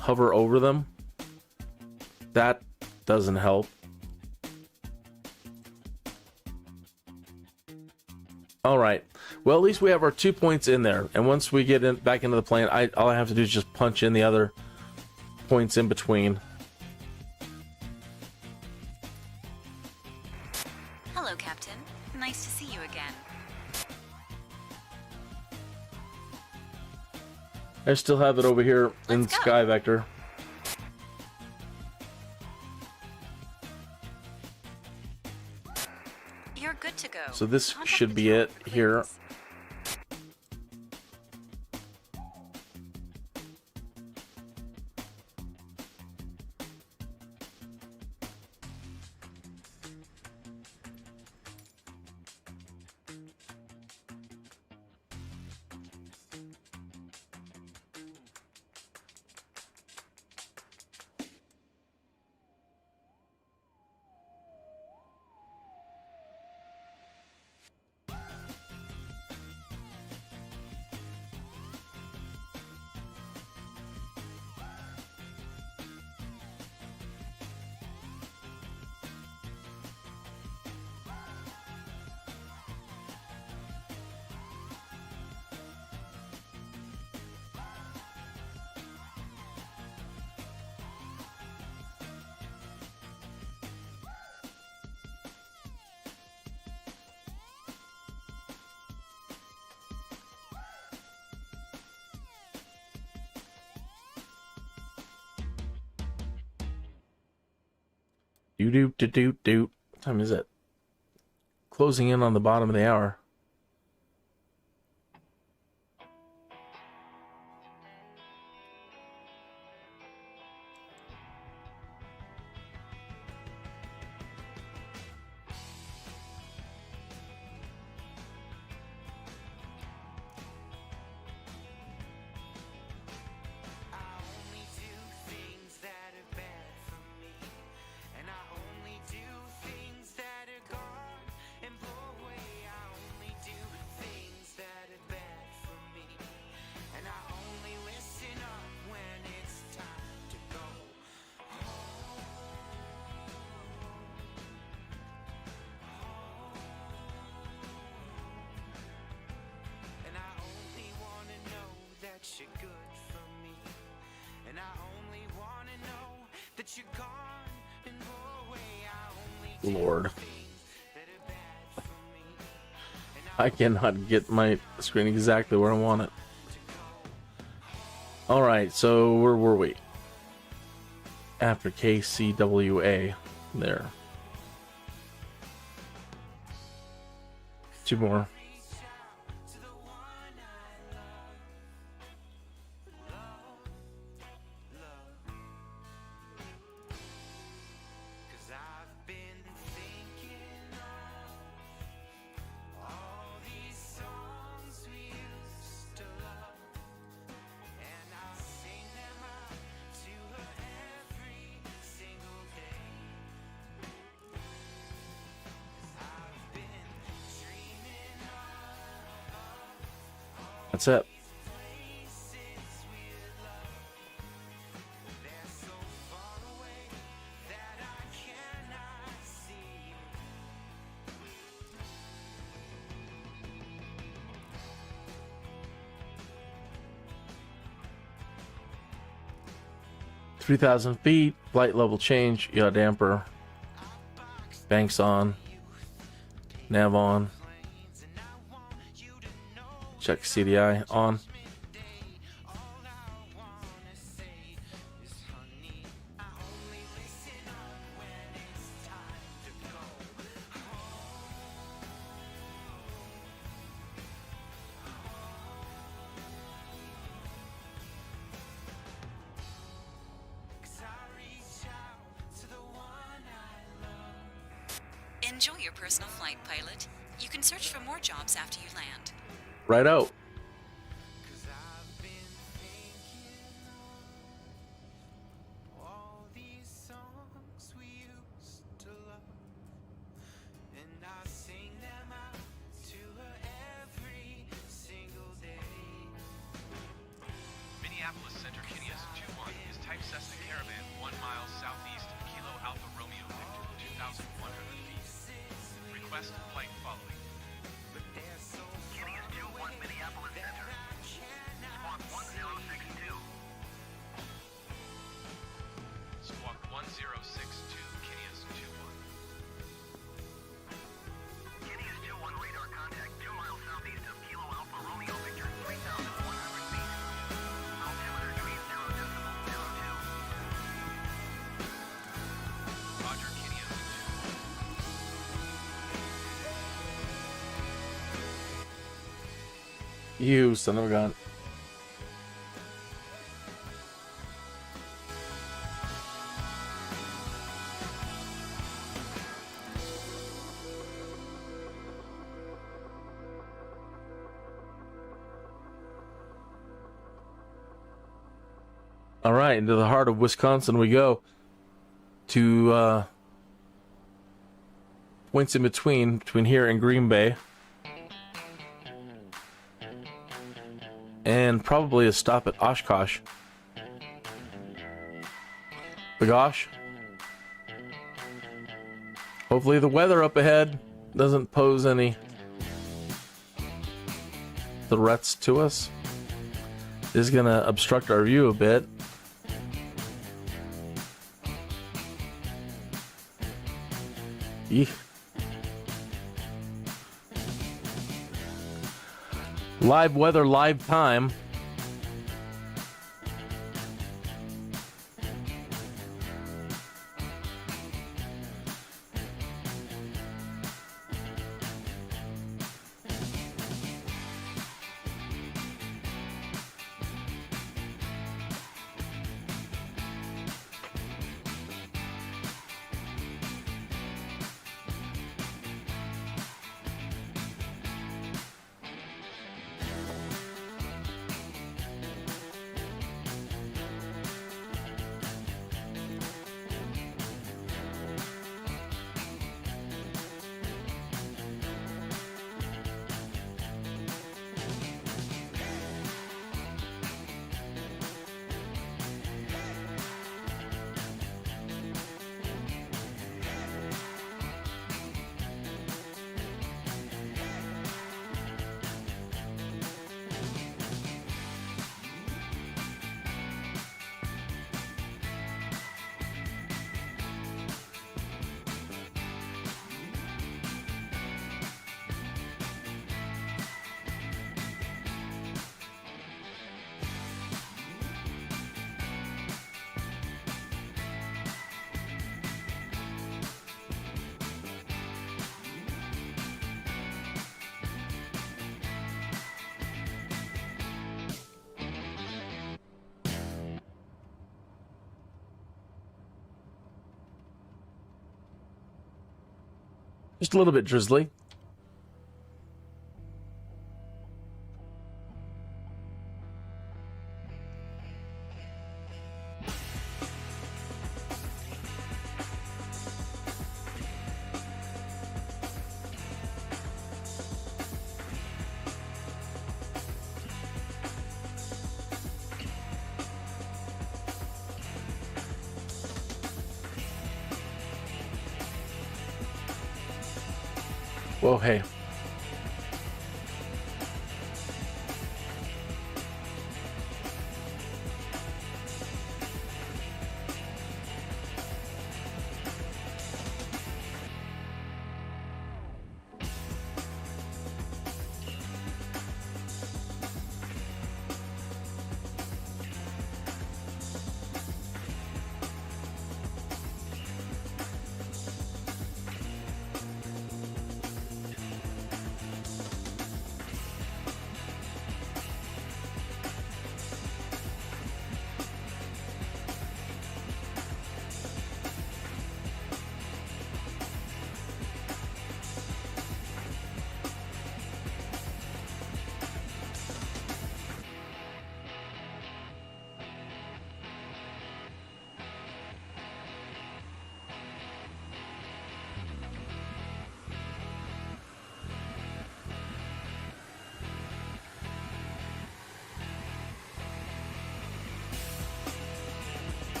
hover over them. That doesn't help. All right. Well, at least we have our 2 points in there. And once we get back into the plane, all I have to do is just punch in the other points in between. Hello, Captain. Nice to see you again. I still have it over here in Let's go. Sky Vector. You're good to go. So this Contact should the be tower, it here. please. What time is it? Closing in on the bottom of the hour. You're good for me, and I only want to know that you're gone and go away. I only Lord. do things that are bad for me, and I cannot get my screen exactly where I want it. Alright, so where were we? After KCWA. There. 2 more. That's it. "3,000 feet, flight level change, yaw damper, banks on, nav on, check CDI on." Enjoy your personal flight, pilot. You can search for more jobs after you land. Right out. All these songs we used to love, and I sing them out to her every single day. Minneapolis Center, Kineas 21 is Type Cessna Caravan 1 mile southeast of Kilo Alpha Romeo Victor, 2,100 feet. Request flight following. Kineas 21 Minneapolis Center. Squawk 1062. Squawk 1062, Kineas 21. Kineas 21 radar contact 2 miles southeast of Kilo Alpha Romeo Victor, 3,100 feet. Altimeter tree 0.02. Roger, Kineas 21. You son of a gun. All right, into the heart of Wisconsin we go, to points in between here and Green Bay, and probably a stop at OSHKOSH. Bagosh. Hopefully the weather up ahead doesn't pose any threats to us. This is going to obstruct our view a bit. Eek. Live weather, live time. Just a little bit drizzly. Whoa, hey.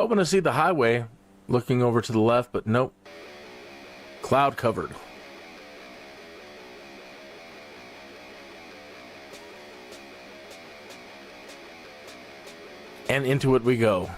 hoping to see the highway looking over to the left, but nope. Cloud covered. And into it we go.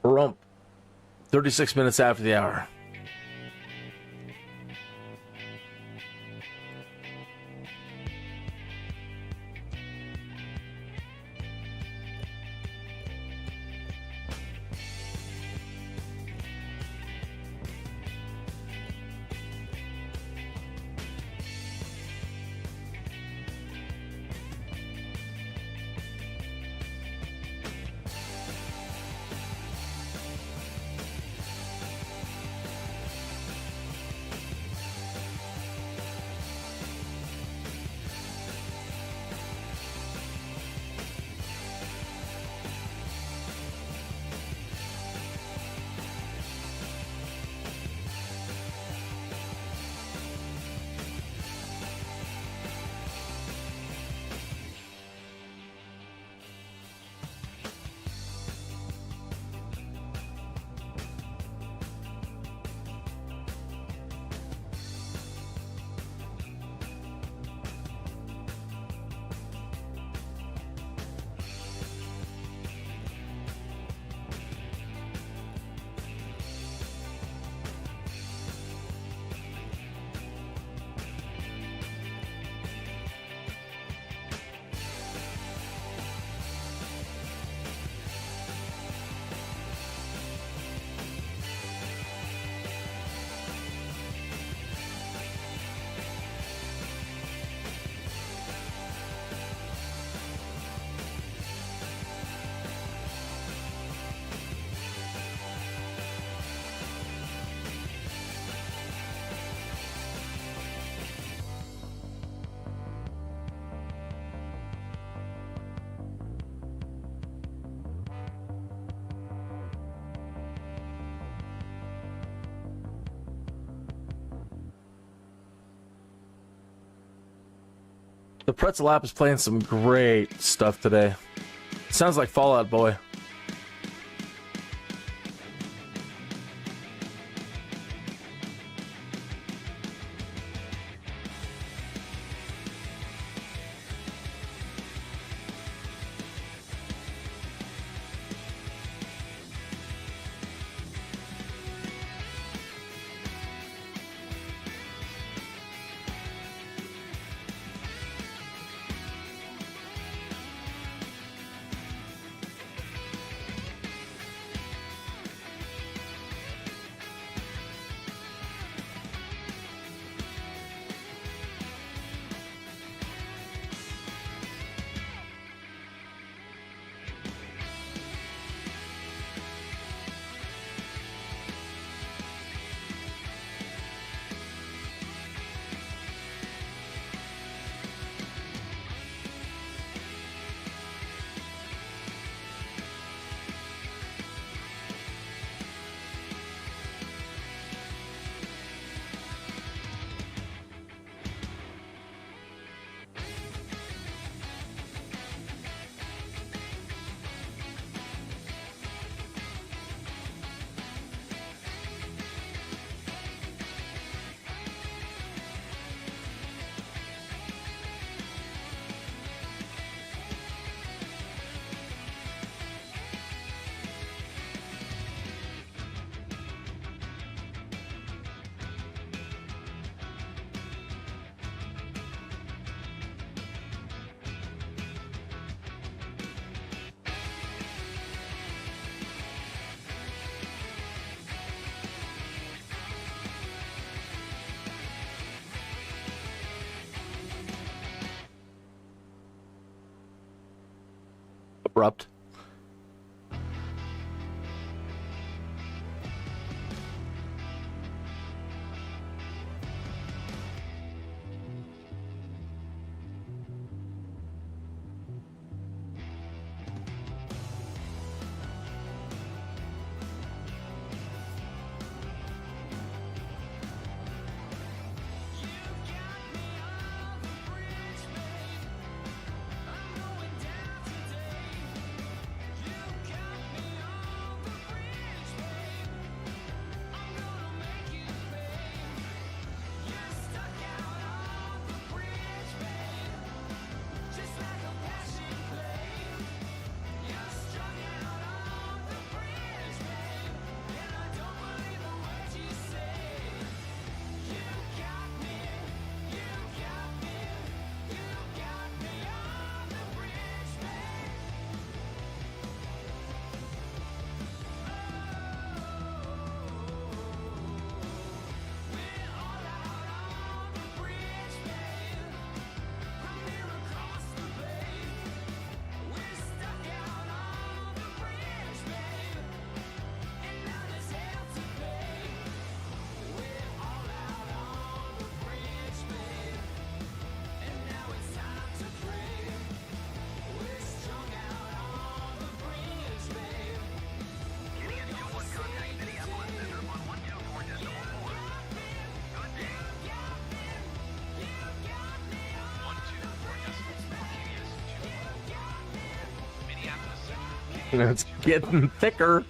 Rump. 36 minutes after the hour. The Pretzel app is playing some great stuff today. Sounds like Fallout Boy. abrupt. It's getting thicker.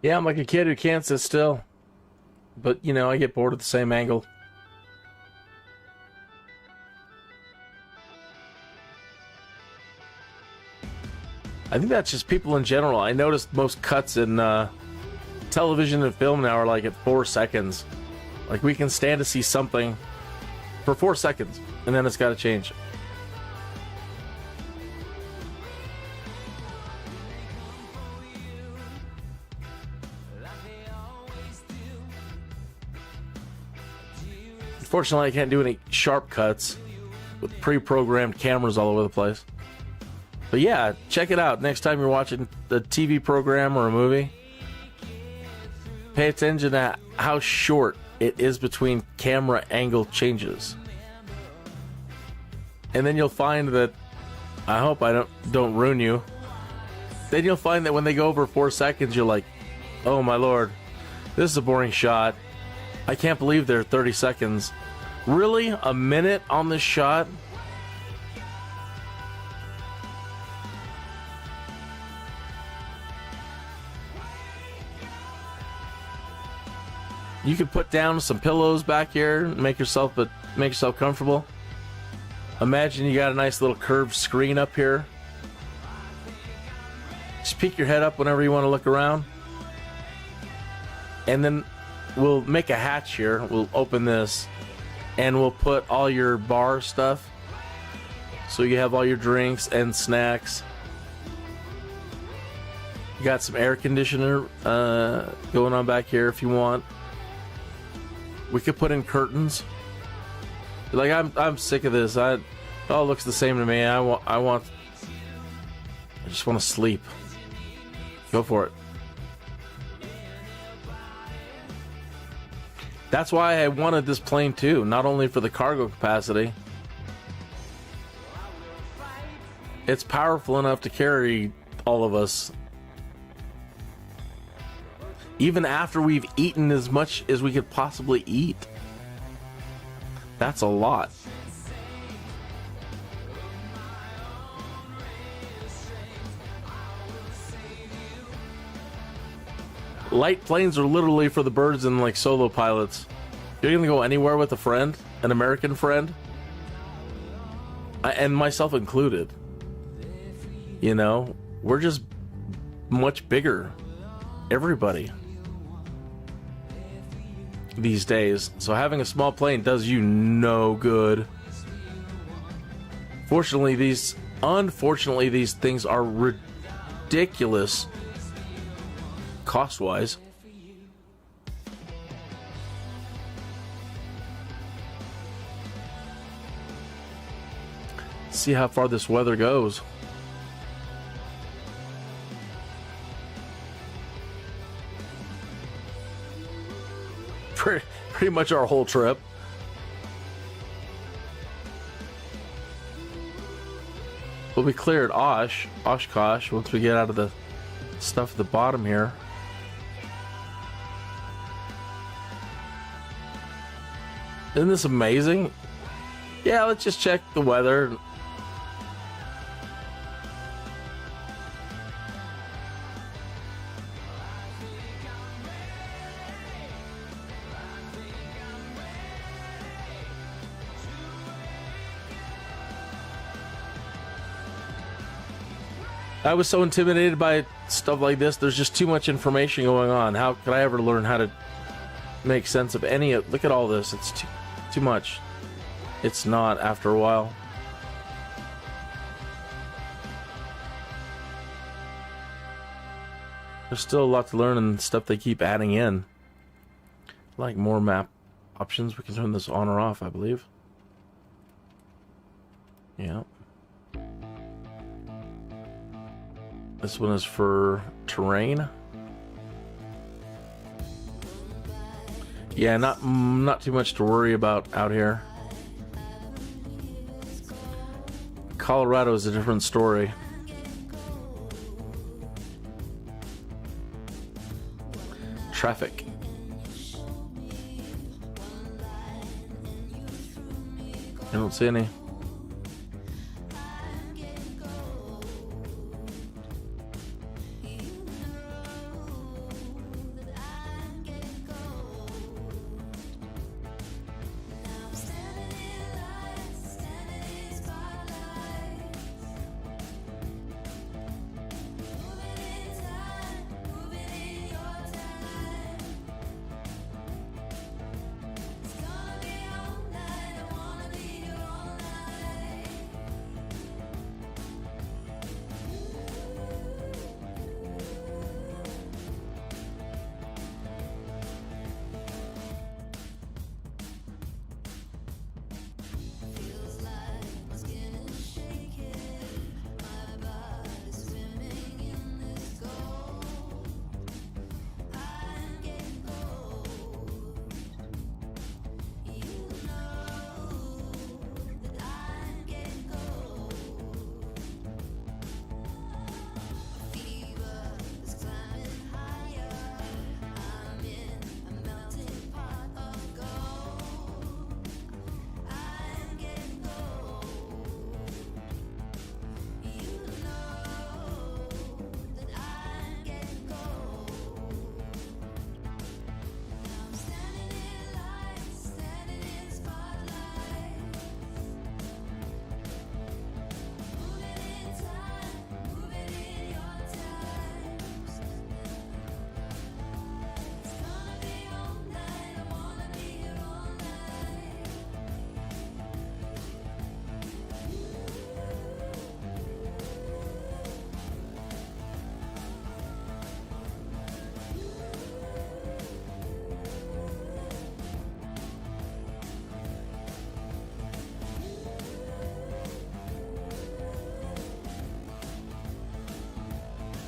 Yeah, I'm like a kid who can't sit still. But, you know, I get bored at the same angle. I think that's just people in general. I noticed most cuts in television and film now are like at 4 seconds. Like, we can stand to see something for 4 seconds, and then it's got to change. Unfortunately, I can't do any sharp cuts with pre-programmed cameras all over the place. But yeah, check it out. Next time you're watching the TV program or a movie, pay attention to how short it is between camera angle changes. And then you'll find that, I hope I don't ruin you, then you'll find that when they go over 4 seconds, you're like, oh my lord, this is a boring shot. I can't believe they're 30 seconds. Really? A minute on this shot? You can put down some pillows back here and make yourself comfortable. Imagine you got a nice little curved screen up here. Just peek your head up whenever you want to look around. And then we'll make a hatch here. We'll open this and we'll put all your bar stuff. So you have all your drinks and snacks. You got some air conditioner going on back here if you want. We could put in curtains. Like, I'm sick of this. It all looks the same to me. I just want to sleep. Go for it. That's why I wanted this plane too, not only for the cargo capacity, It's powerful enough to carry all of us. Even after we've eaten as much as we could possibly eat. That's a lot. Light planes are literally for the birds and like solo pilots. You're gonna go anywhere with a friend, an American friend, and myself included. You know, we're just much bigger. Everybody. These days. So having a small plane does you no good. Unfortunately, these things are ridiculous cost-wise. See how far this weather goes. Pretty much our whole trip. We'll be clear at OSHKOSH once we get out of the stuff at the bottom here. Isn't this amazing? Yeah, let's just check the weather. I was so intimidated by stuff like this. There's just too much information going on. How could I ever learn how to make sense of any of... Look at all this. It's too much. It's not after a while. There's still a lot to learn and stuff they keep adding in. Like more map options. We can turn this on or off, I believe. Yeah. This one is for terrain. Yeah, not too much to worry about out here. Colorado is a different story. Traffic. I don't see any.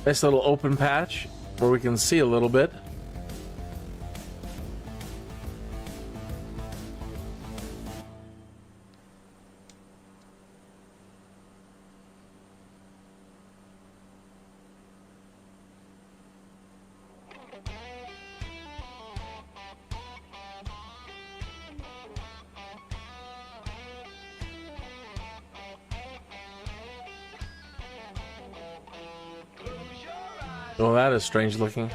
Nice little open patch where we can see a little bit. Oh, that is strange looking.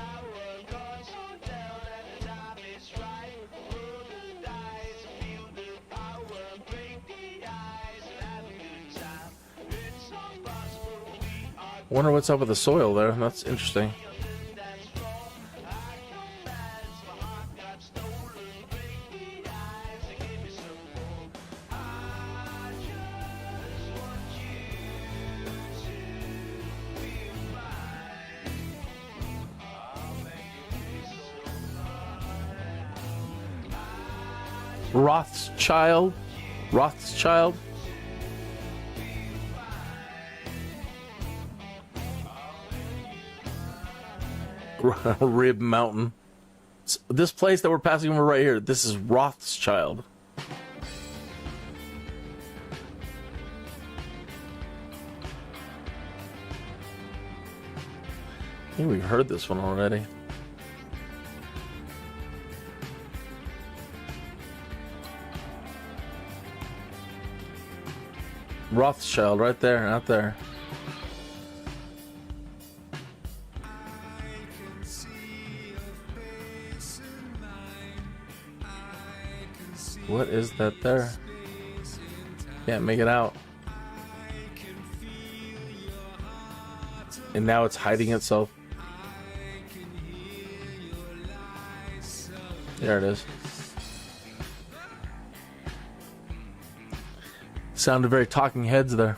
Wonder what's up with the soil there. That's interesting. Rothschild. Rib Mountain. This place that we're passing over right here, this is Rothschild. I think we've heard this one already. Rothschild, right there, out there. What is that there? Can't make it out. And now it's hiding itself. There it is. Sounded very Talking Heads there.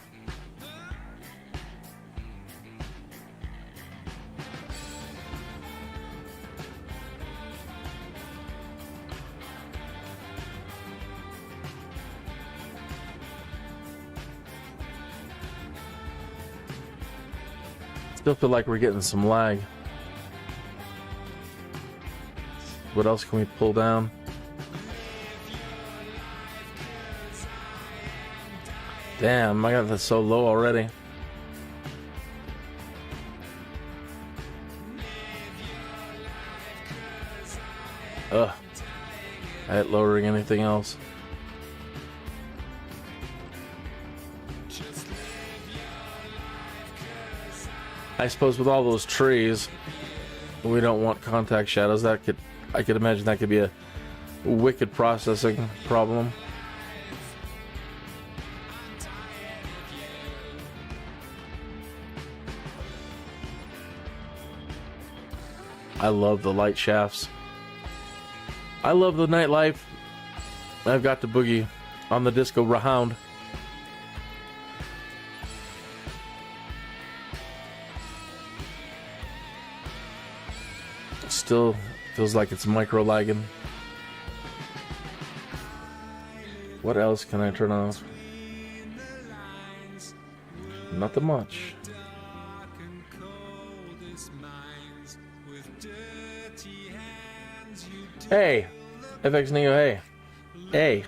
Still feel like we're getting some lag. What else can we pull down? Damn, I got that so low already. Ugh. I ain't lowering anything else. I suppose with all those trees, we don't want contact shadows. I could imagine that could be a wicked processing problem. I love the light shafts. I love the nightlife. I've got to boogie on the disco round. Still feels like it's micro lagging. What else can I turn off? Nothing much. Hey, FX Neo, hey. Hey.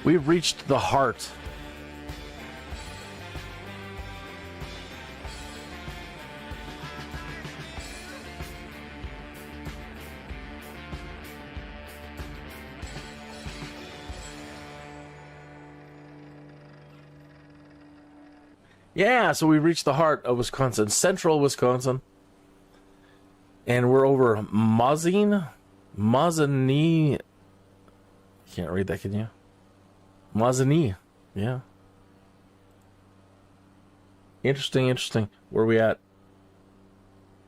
We've reached the heart. Yeah, so we reached the heart of Wisconsin, central Wisconsin. And we're over Mazzini. Can't read that, can you? Mazzini. Yeah. Interesting. Where are we at?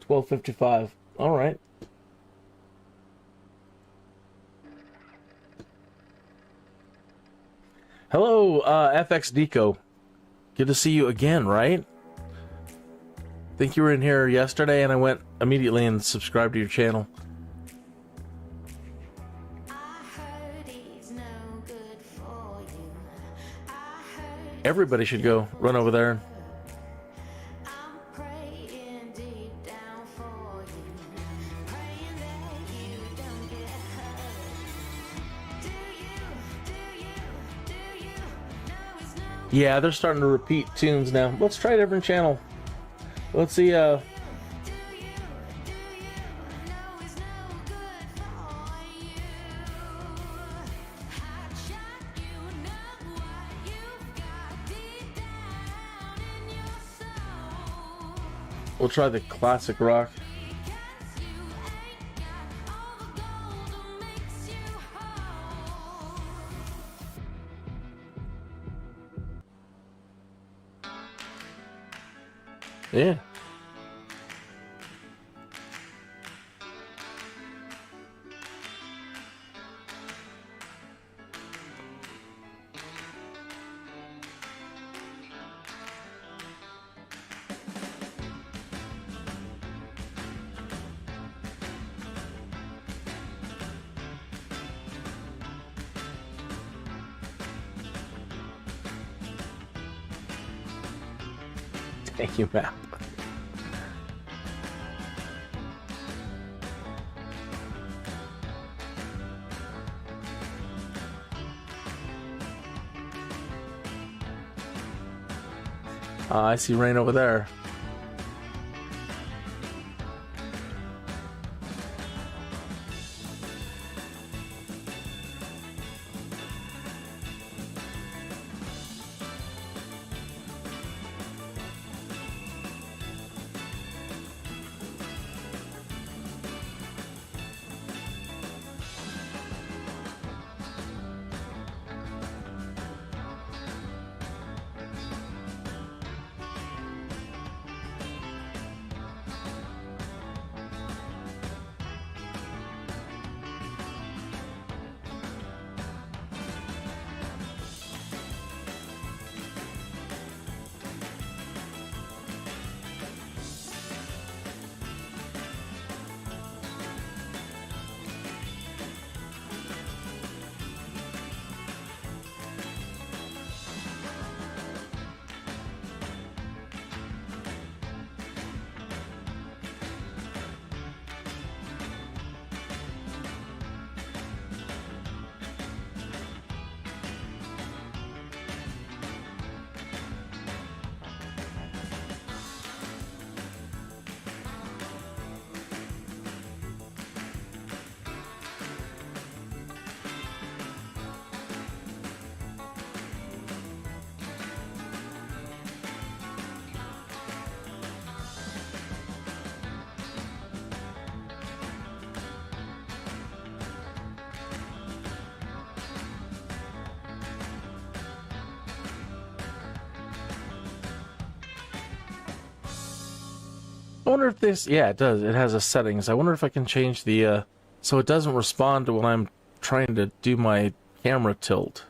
12:55. All right. Hello, FX Deco. Good to see you again, right? Think you were in here yesterday, and I went immediately and subscribed to your channel. Everybody should go run over there. Yeah, they're starting to repeat tunes now. Let's try a different channel. Let's see, we'll try the classic rock. Yeah. Thank you, Matt. I see rain over there. I wonder if this, yeah, it does. It has a settings. I wonder if I can change the, so it doesn't respond to when I'm trying to do my camera tilt.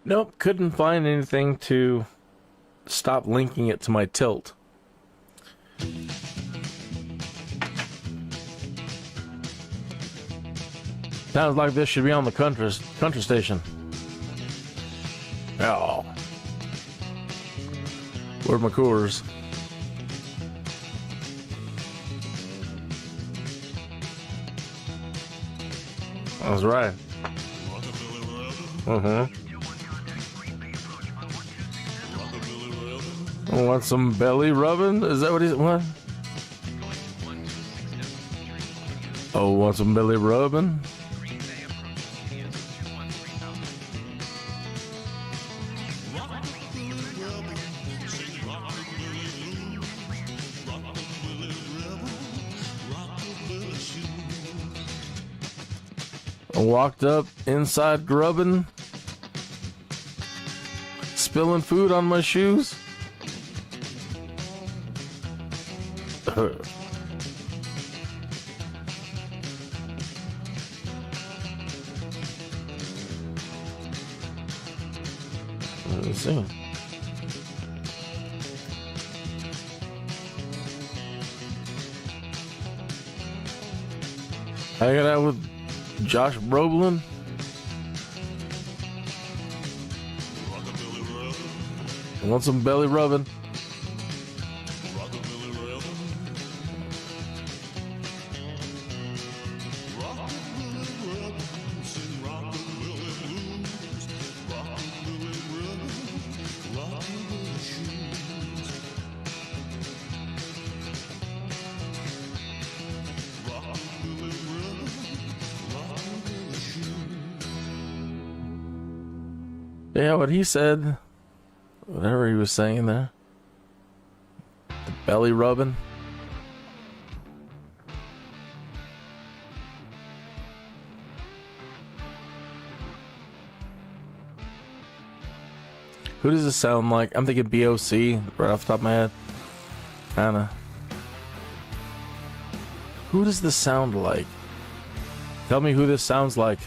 Nope, couldn't find anything to stop linking it to my tilt. Sounds like this should be on the country station. Oh. Where's my Coors? That's right. Want some belly rubbing? Is that what he's what? Oh, want some belly rubbing? I walked up inside grubbing, spilling food on my shoes. Let's see. Hanging out with Josh Brolin. Want some belly rubbing? Yeah, what he said, whatever he was saying there, the belly rubbing. Who does this sound like? I'm thinking BOC right off the top of my head. Kinda. Who does this sound like? Tell me who this sounds like.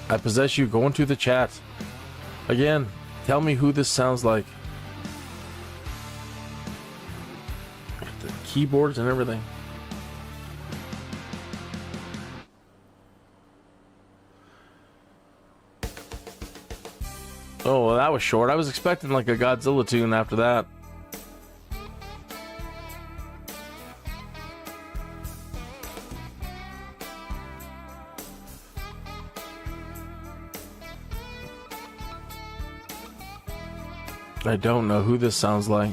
I possess you. Go into the chat. Again, tell me who this sounds like. The keyboards and everything. Oh, well, that was short. I was expecting like a Godzilla tune after that. I don't know who this sounds like.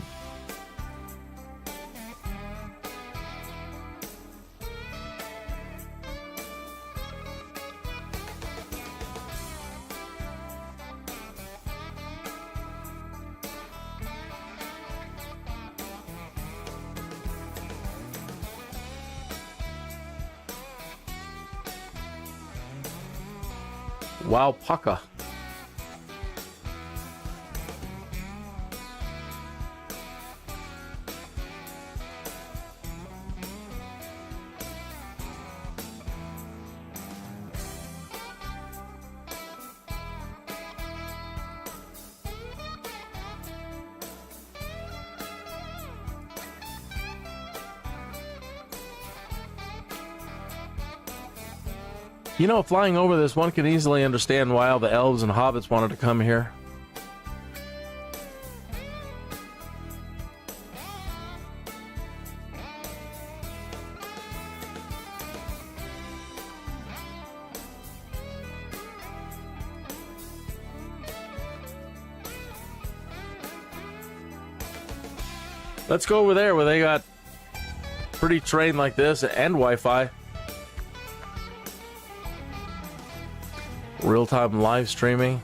Wow, Paka. You know, flying over this, one can easily understand why all the elves and hobbits wanted to come here. Let's go over there where they got pretty terrain like this and Wi-Fi. Real-time live streaming.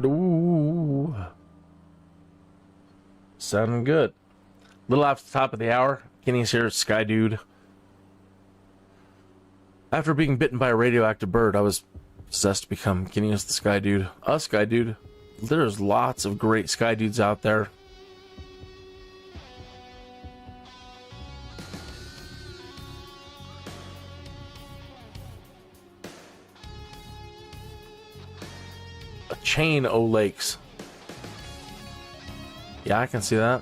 Ooh. Sounding good. Little after the top of the hour, Kenny's here, Skydude. After being bitten by a radioactive bird, I was possessed to become Kenny as the Skydude. A Skydude. There's lots of great Skydudes out there. A chain o' lakes. Yeah, I can see that.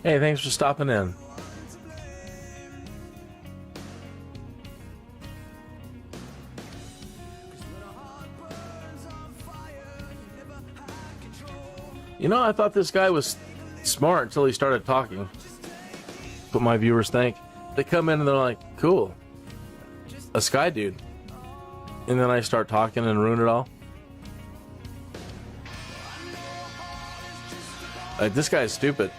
Hey, thanks for stopping in. You know, I thought this guy was smart until he started talking. What my viewers think. They come in and they're like, cool. A Skydude. And then I start talking and ruin it all. Like, this guy's stupid.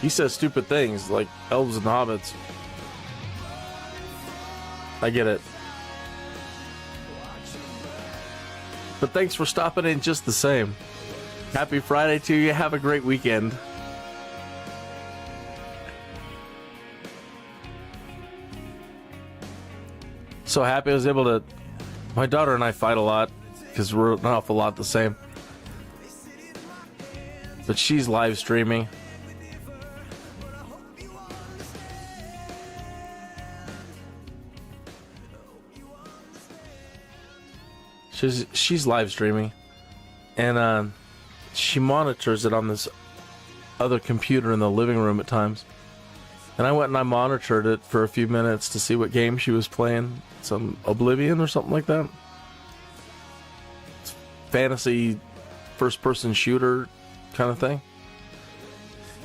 He says stupid things like elves and hobbits. I get it. But thanks for stopping in just the same. Happy Friday to you. Have a great weekend. So happy I was able to... My daughter and I fight a lot because we're an awful lot the same. But she's live streaming. She's live streaming, and she monitors it on this other computer in the living room at times. And I went and I monitored it for a few minutes to see what game she was playing. Some Oblivion or something like that. It's fantasy first-person shooter kind of thing.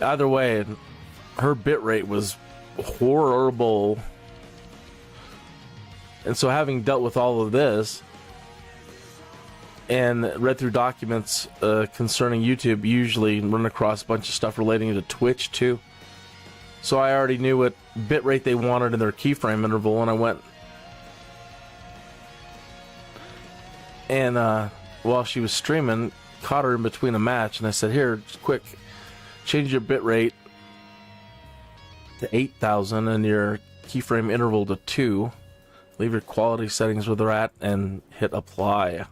Either way, her bitrate was horrible. And so having dealt with all of this, and read through documents concerning YouTube, usually run across a bunch of stuff relating to Twitch too. So I already knew what bitrate they wanted in their keyframe interval, and I went and while she was streaming, caught her in between a match, and I said, "Here, just quick, change your bitrate to 8,000 and your keyframe interval to 2. Leave your quality settings where they're at, and hit apply."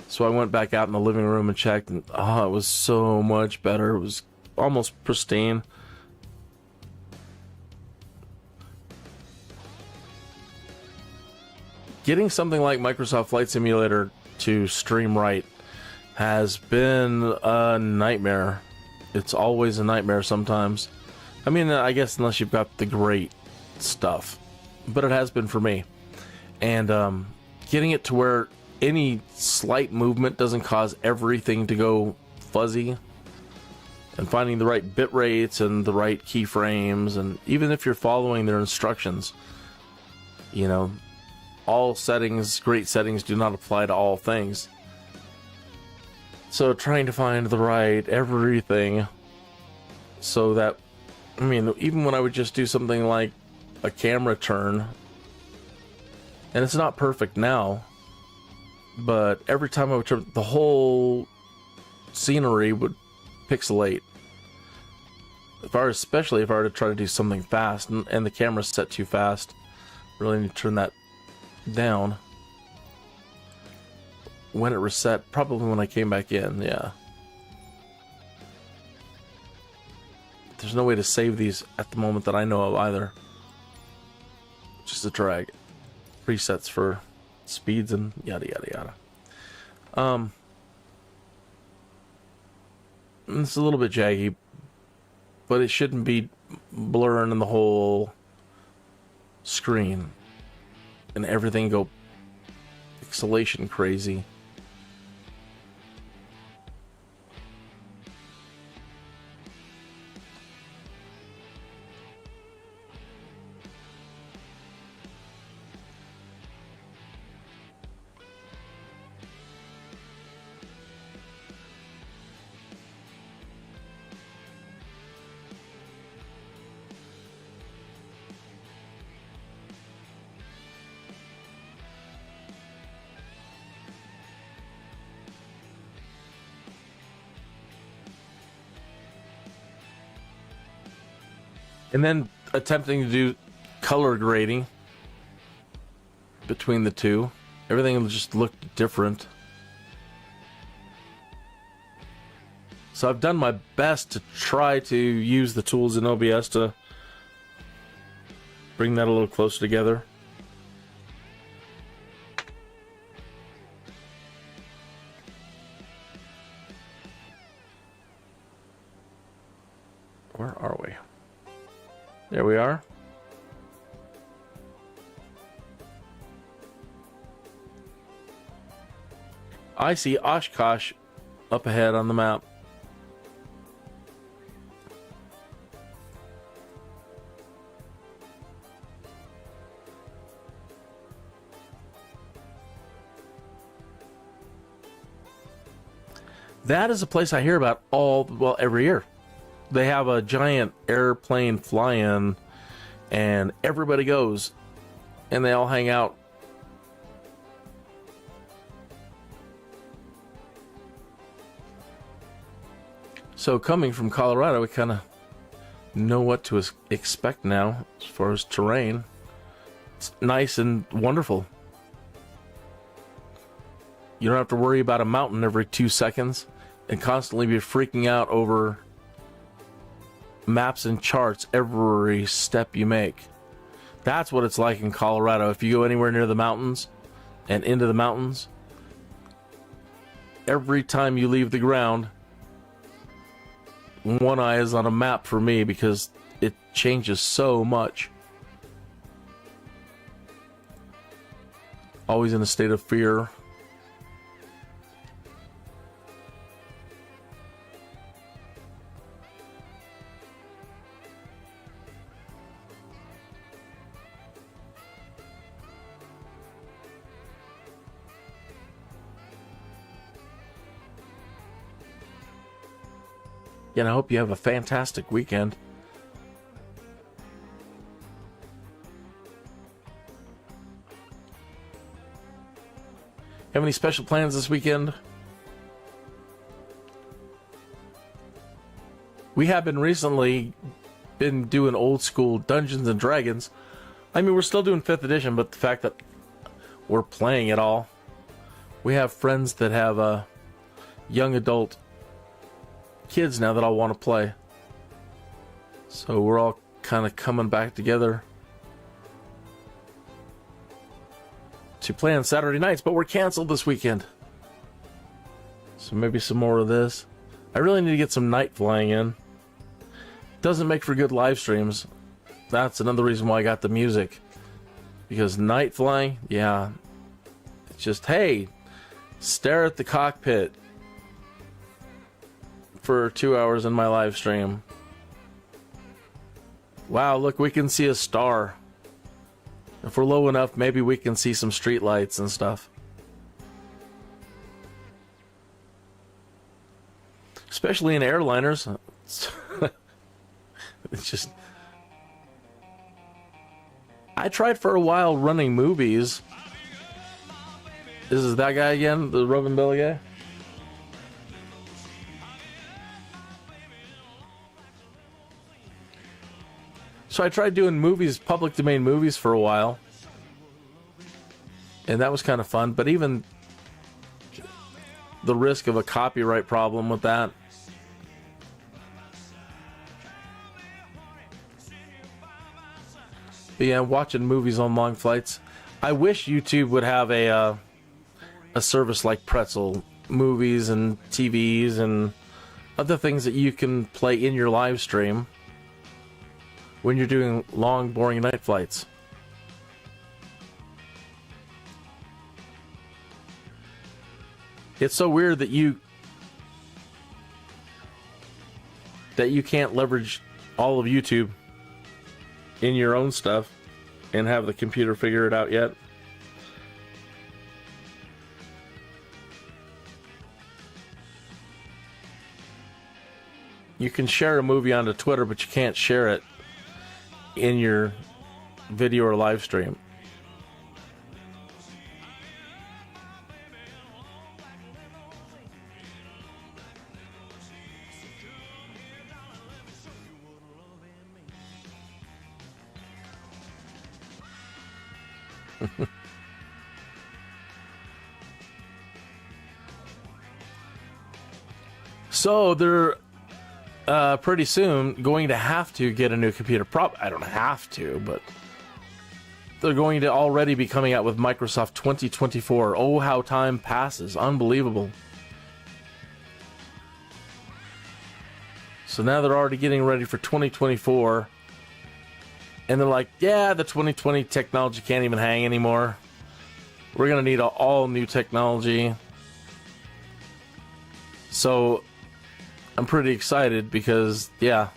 So I went back out in the living room and checked, and it was so much better. It was almost pristine. Getting something like Microsoft Flight Simulator to stream right has been a nightmare. It's always a nightmare sometimes. I mean, I guess unless you've got the great stuff. But it has been for me. And getting it to where any slight movement doesn't cause everything to go fuzzy, and finding the right bit rates and the right keyframes, and even if you're following their instructions, you know, all settings, great settings, do not apply to all things. So trying to find the right everything, so that, I mean, even when I would just do something like a camera turn, and it's not perfect now, but every time I would turn, the whole scenery would pixelate. Especially if I were to try to do something fast, and the camera's set too fast, really need to turn that down. When it reset, probably when I came back in, yeah. There's no way to save these at the moment that I know of either. Just a drag. Presets for speeds and yada yada yada. It's a little bit jaggy, but it shouldn't be blurring in the whole screen and everything go pixelation crazy. And then attempting to do color grading between the two. Everything just looked different. So I've done my best to try to use the tools in OBS to bring that a little closer together. Where are we? There we are. I see OSHKOSH up ahead on the map. That is a place I hear about every year. They have a giant airplane fly-in, and everybody goes, and they all hang out. So coming from Colorado, we kind of know what to expect now as far as terrain. It's nice and wonderful. You don't have to worry about a mountain every 2 seconds and constantly be freaking out over maps and charts every step you make. That's what it's like in Colorado. If you go anywhere near the mountains and into the mountains, every time you leave the ground, one eye is on a map for me because it changes so much. Always in a state of fear. And I hope you have a fantastic weekend. Have any special plans this weekend? We have been doing old school Dungeons and Dragons. I mean, we're still doing 5th edition, but the fact that we're playing it all. We have friends that have young adult kids now that all want to play. So we're all kind of coming back together to play on Saturday nights, but we're canceled this weekend. So maybe some more of this. I really need to get some night flying in. Doesn't make for good live streams. That's another reason why I got the music. Because night flying, yeah. It's just, hey, stare at the cockpit for 2 hours in my live stream. Wow, look, we can see a star. If we're low enough, maybe we can see some street lights and stuff. Especially in airliners. It's just... I tried for a while running movies. This is that guy again? The Robin Billy guy? So I tried doing movies, public domain movies for a while. And that was kind of fun. But even the risk of a copyright problem with that. But yeah, watching movies on long flights. I wish YouTube would have a service like Pretzel. Movies and TVs and other things that you can play in your live stream when you're doing long, boring night flights. It's so weird that you can't leverage all of YouTube in your own stuff and have the computer figure it out yet. You can share a movie onto Twitter, but you can't share it in your video or live stream. So they're pretty soon going to have to get a new computer. I don't have to, but they're going to already be coming out with Microsoft 2024. Oh, how time passes. Unbelievable. So now they're already getting ready for 2024. And they're like, yeah, the 2020 technology can't even hang anymore. We're going to need all new technology. So I'm pretty excited because, yeah,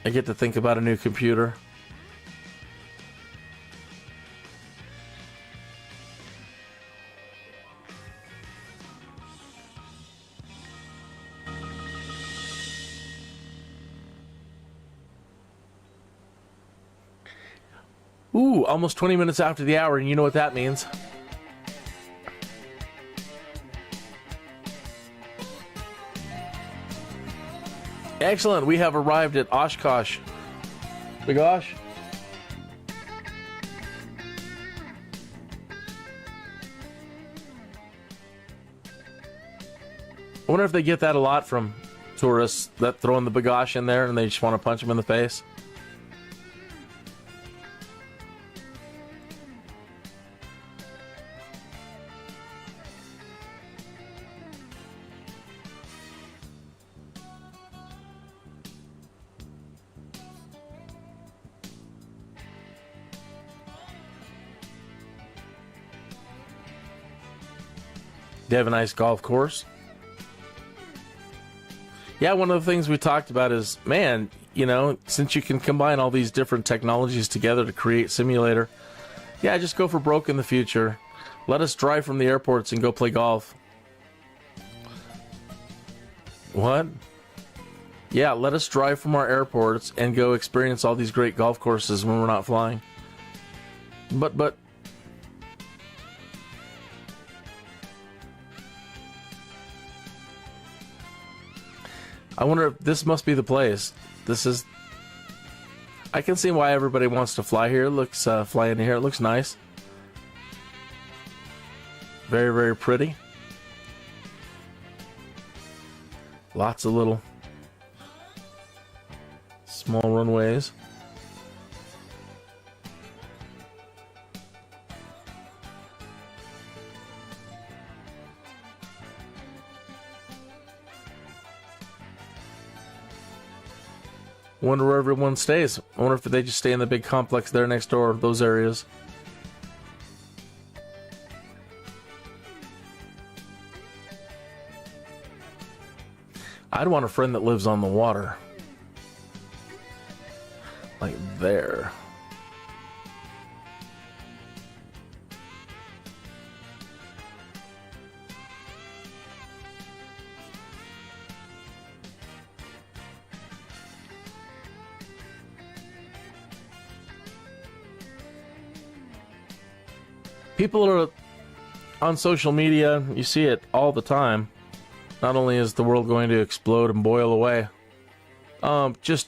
I get to think about a new computer. Ooh, almost 20 minutes after the hour, and you know what that means. Excellent, we have arrived at OSHKOSH. Big Osh? I wonder if they get that a lot from tourists that throw in the bagosh in there and they just want to punch them in the face. They have a nice golf course. Yeah, one of the things we talked about is, man, you know, since you can combine all these different technologies together to create simulator, yeah, just go for broke in the future. Let us drive from the airports and go play golf. What? Yeah, let us drive from our airports and go experience all these great golf courses when we're not flying. But I wonder if this must be the place. This is... I can see why everybody wants to fly here. It looks, fly into here. It looks nice. Very, very pretty. Lots of little small runways. Wonder where everyone stays. I wonder if they just stay in the big complex there next door, those areas. I'd want a friend that lives on the water. Like there. People are on social media, you see it all the time. Not only is the world going to explode and boil away, just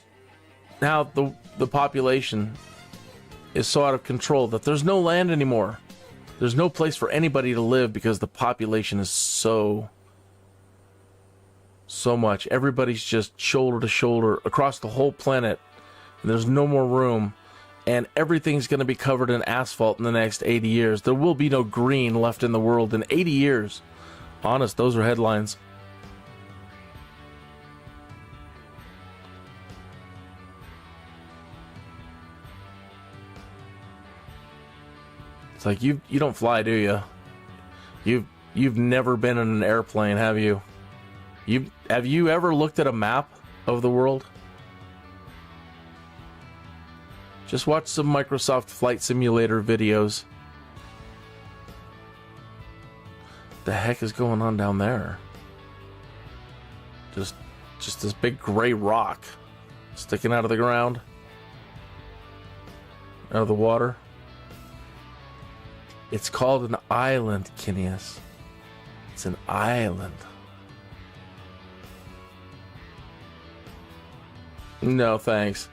how the population is so out of control that there's no land anymore. There's no place for anybody to live because the population is so much. Everybody's just shoulder to shoulder across the whole planet. And there's no more room. And everything's going to be covered in asphalt in the next 80 years. There will be no green left in the world in 80 years. Honest, those are headlines. It's like, you don't fly, do you? You've never been in an airplane, have you? Have you ever looked at a map of the world? Just watch some Microsoft Flight Simulator videos. The heck is going on down there? Just this big gray rock sticking out of the ground, out of the water. It's called an island, Kineas. It's an island. No, thanks.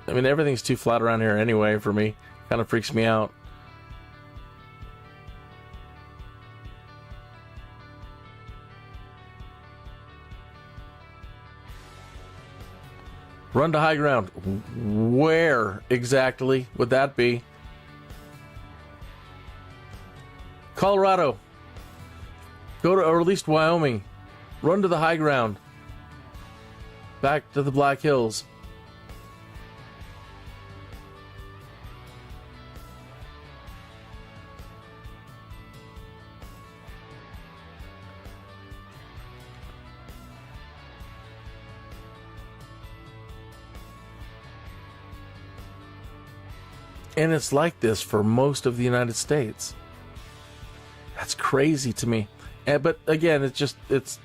I mean, everything's too flat around here anyway for me. Kind of freaks me out. Run to high ground. Where exactly would that be? Colorado. Go to, or at least Wyoming. Run to the high ground. Back to the Black Hills. And it's like this for most of the United States. That's crazy to me. But again, it's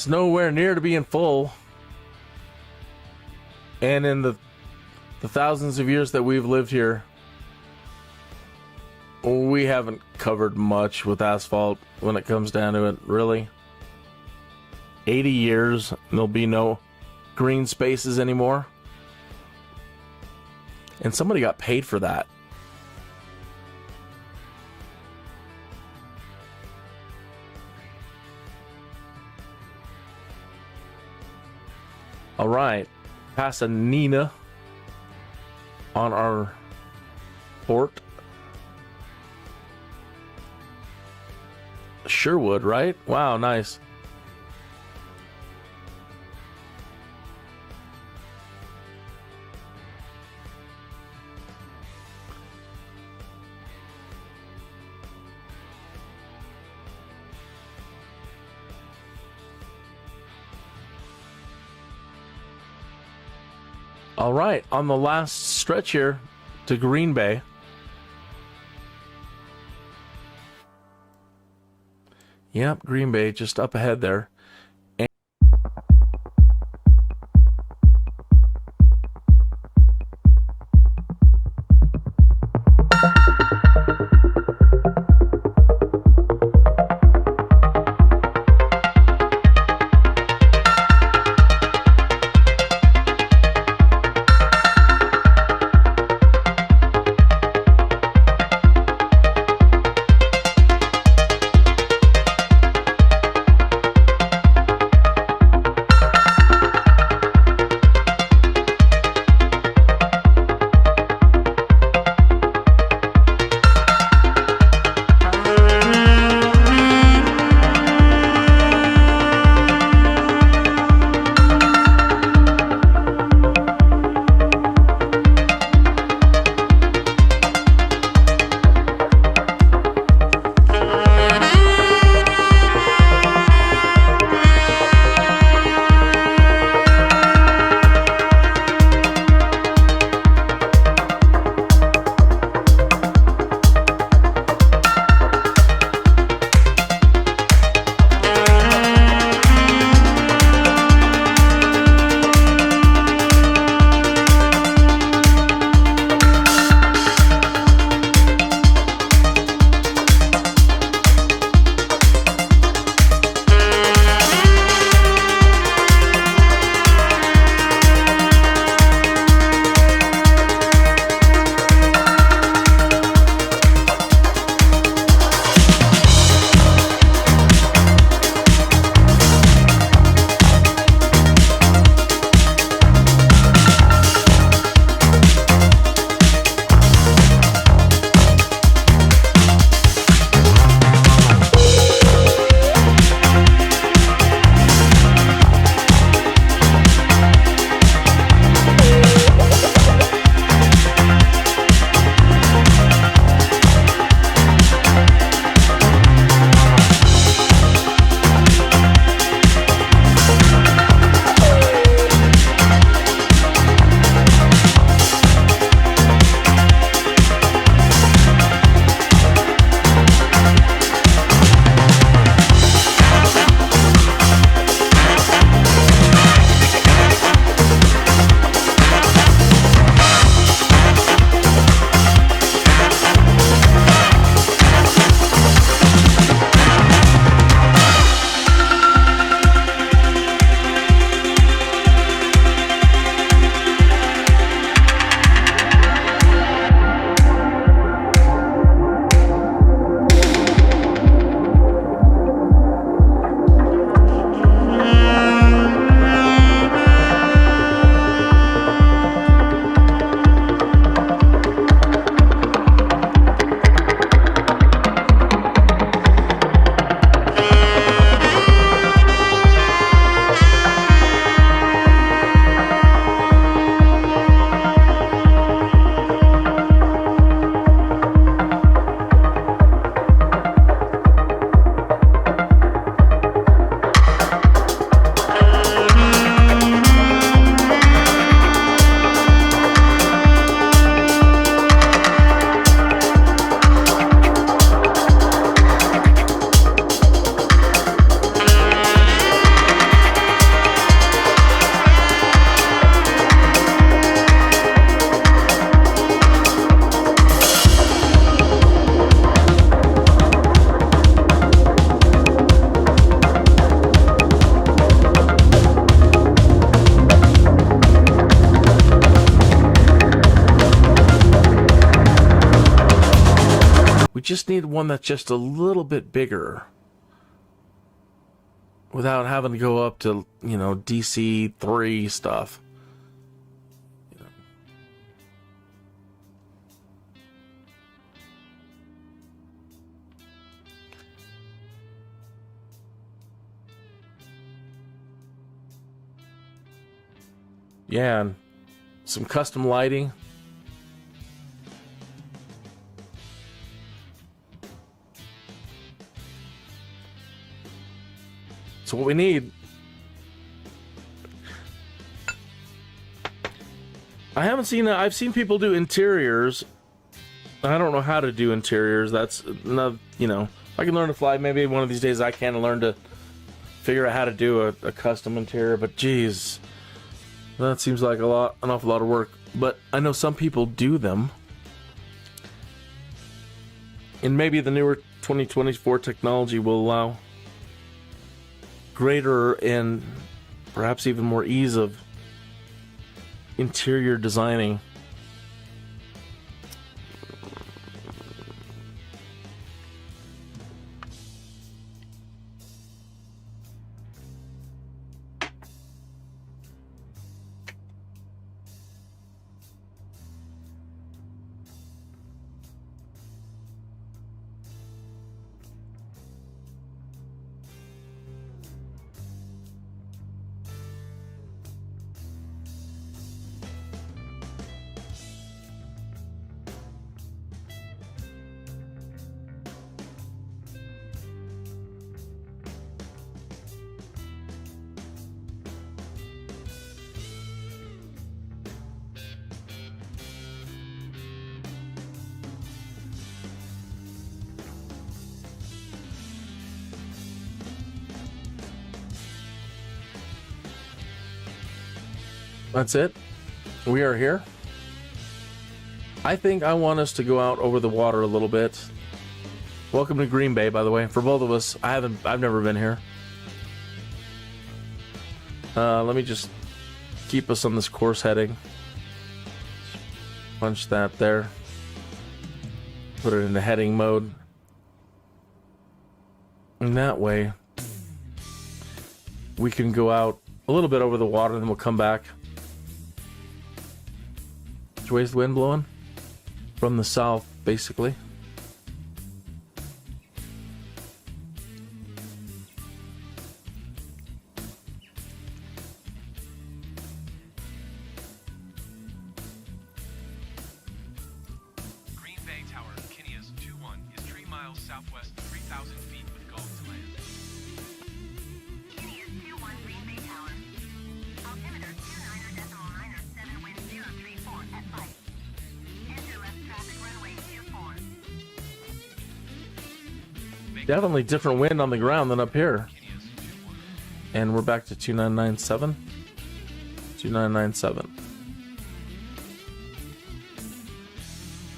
nowhere near to being full. And in the thousands of years that we've lived here, we haven't covered much with asphalt when it comes down to it, really. 80 years, and there'll be no green spaces anymore. And somebody got paid for that. All right, Pasadena on our port. Sherwood, right? Wow, nice. All right, on the last stretch here to Green Bay. Yep, Green Bay just up ahead there. one that's just a little bit bigger without having to go up to, you know, DC3 stuff. You know. Yeah, and some custom lighting. So what we need, I've seen people do interiors. I don't know how to do interiors. That's another, you know, I can learn to fly. Maybe one of these days I can learn to figure out how to do a custom interior. But geez, that seems like an awful lot of work. But I know some people do them. And maybe the newer 2024 technology will allow greater and perhaps even more ease of interior designing. That's it. We are here. I think I want us to go out over the water a little bit. Welcome to Green Bay, by the way. For both of us, I've never been here. Let me just keep us on this course heading. Punch that there. Put it into heading mode. And that way, we can go out a little bit over the water, and then we'll come back. Which way's the wind blowing? From the south, basically. Green Bay Tower, Kinneas 21, is 3 miles southwest, 3,000 feet with Gulf to land. Kinneas 21 Green Bay Tower. Altimeter 29.97, wind 034 at 5. Enter left traffic runway 24. Definitely different wind on the ground than up here. Kinneas 21. And we're back to 2997. 2997.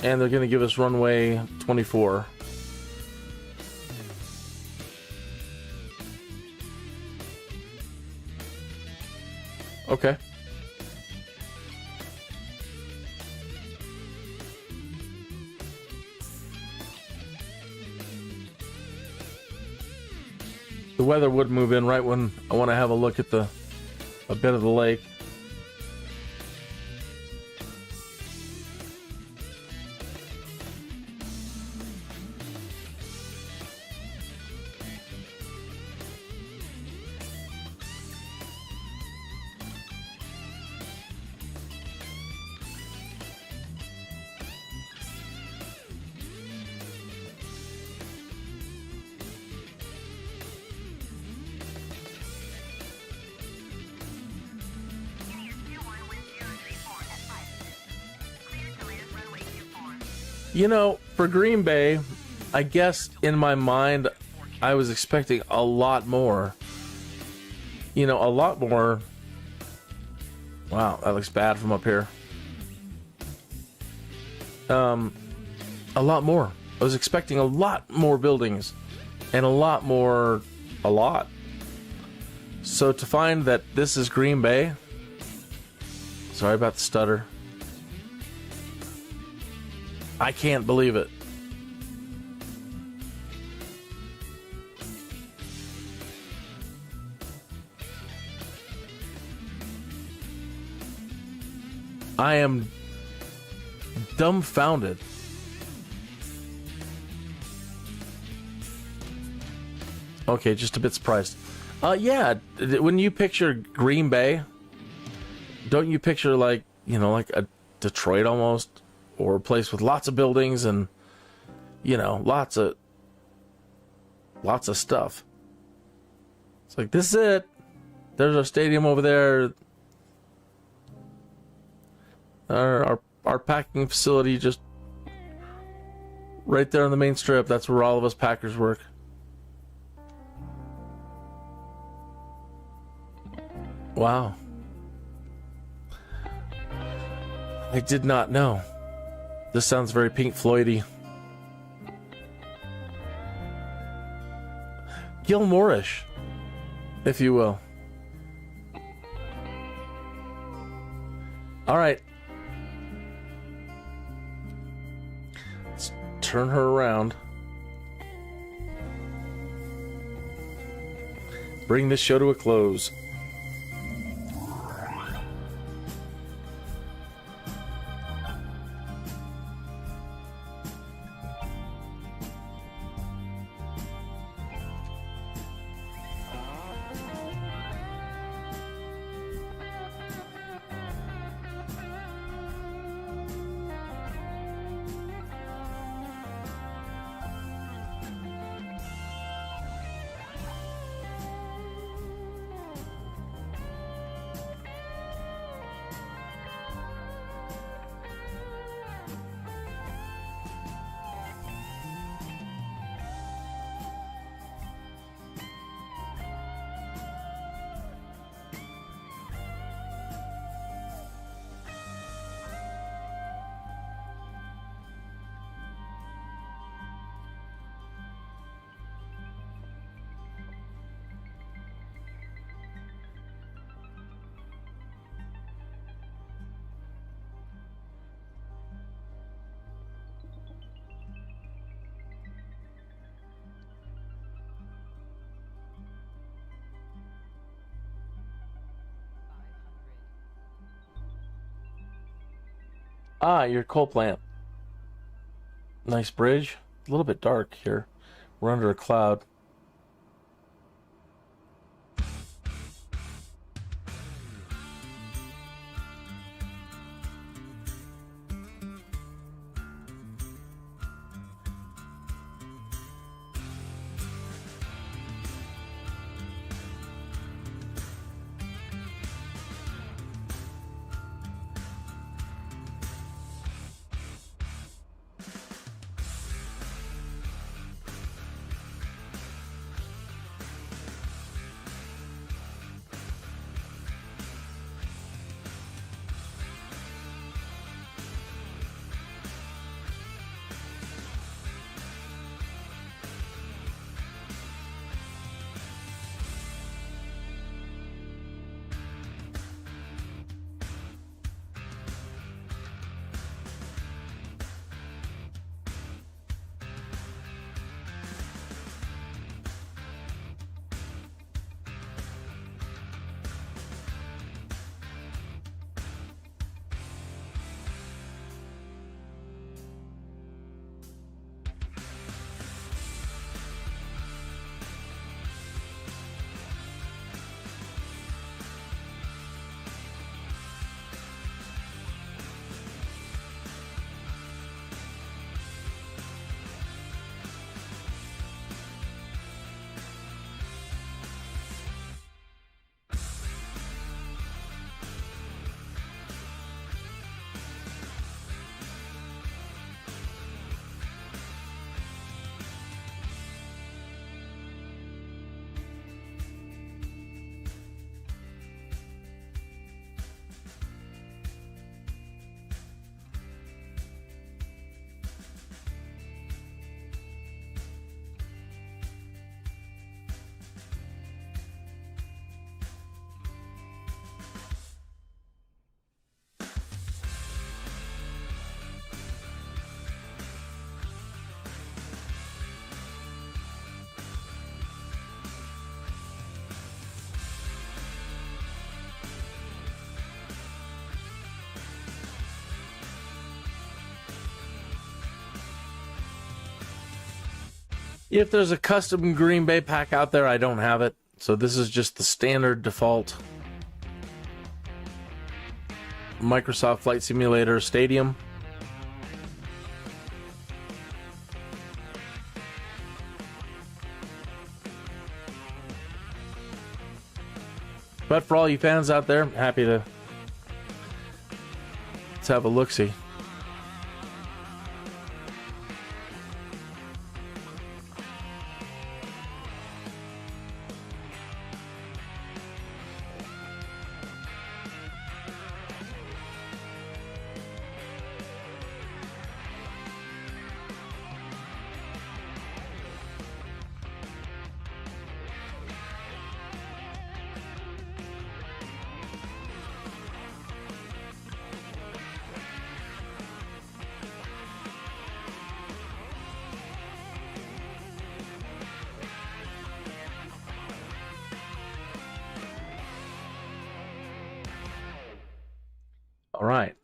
And they're going to give us runway 24. Okay. The weather would move in right when I want to have a look at a bit of the lake. Kinneas 21 wind 034 at 5. Clear to land runway 24. You know, for Green Bay, I guess in my mind, I was expecting a lot more. You know, a lot more. Wow, that looks bad from up here. A lot more. I was expecting a lot more buildings and a lot. So to find that this is Green Bay, sorry about the stutter. I can't believe it. I am dumbfounded. Okay, just a bit surprised. Yeah, when you picture Green Bay, don't you picture like, you know, like a Detroit almost, or a place with lots of buildings and, you know, lots of stuff. It's like, this is it. There's our stadium over there. Our packing facility just right there on the main strip. That's where all of us Packers work. Wow. I did not know. This sounds very Pink Floyd-y. Gilmore-ish, if you will. All right. Let's turn her around. Bring this show to a close. Ah, your coal plant. Nice bridge. A little bit dark here. We're under a cloud. If there's a custom Green Bay pack out there, I don't have it. So this is just the standard default Microsoft Flight Simulator Stadium. But for all you fans out there, happy to let's have a look-see. All right.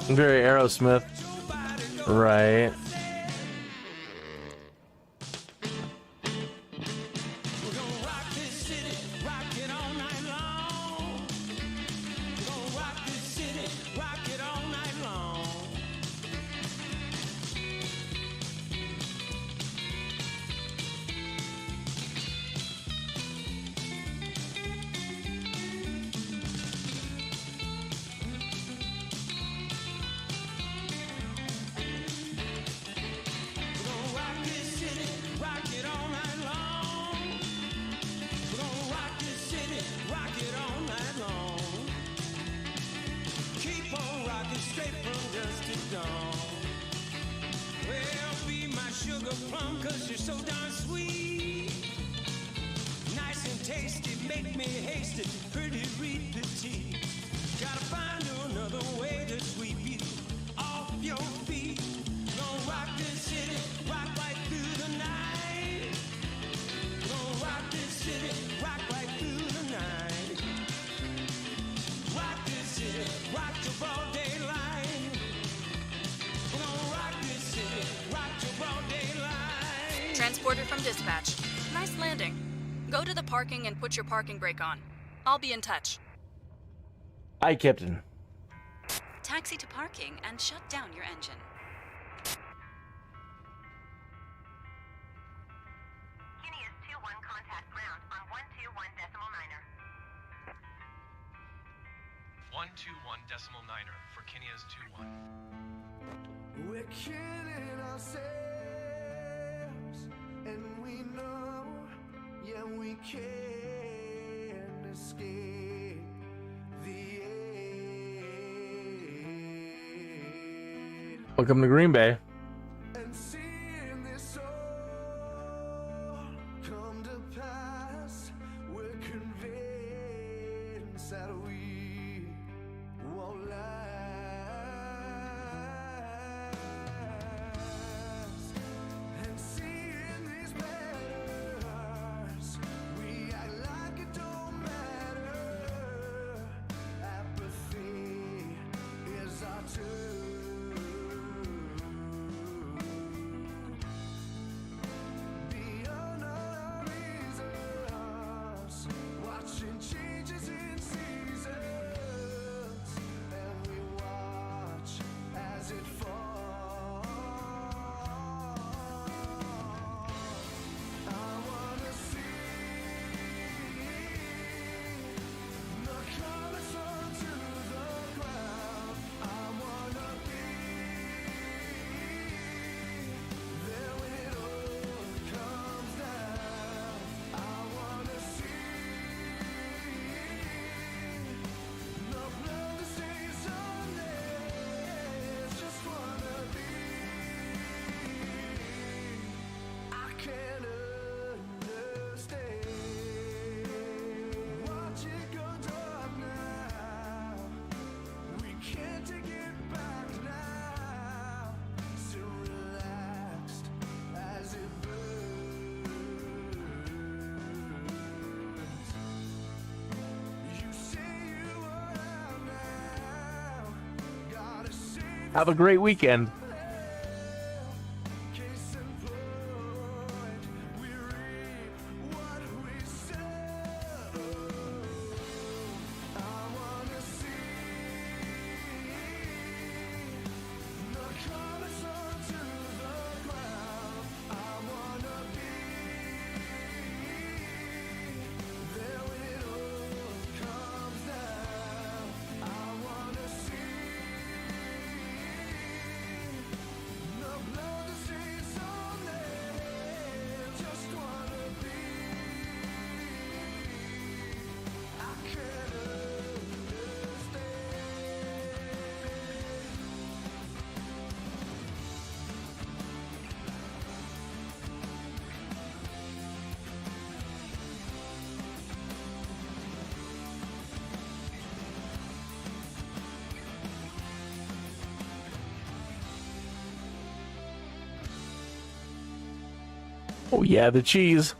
Very Aerosmith. Right. Transporter from dispatch. Nice landing. Go to the parking and put your parking brake on. I'll be in touch. Hi, Captain. Taxi to parking and shut down your engine. Kineas 21 contact ground on 121.9er. 121.9er for Kineas 21. We're killing ourselves, and we know, yeah, we can't escape the end. Welcome to Green Bay. And seeing this all come to pass, we're convinced that we won't last. And seeing these letters, we act like it don't matter. Apathy is our turn. Beyond our reasons, watching changes in seasons. Have a great weekend. Oh yeah, the cheese.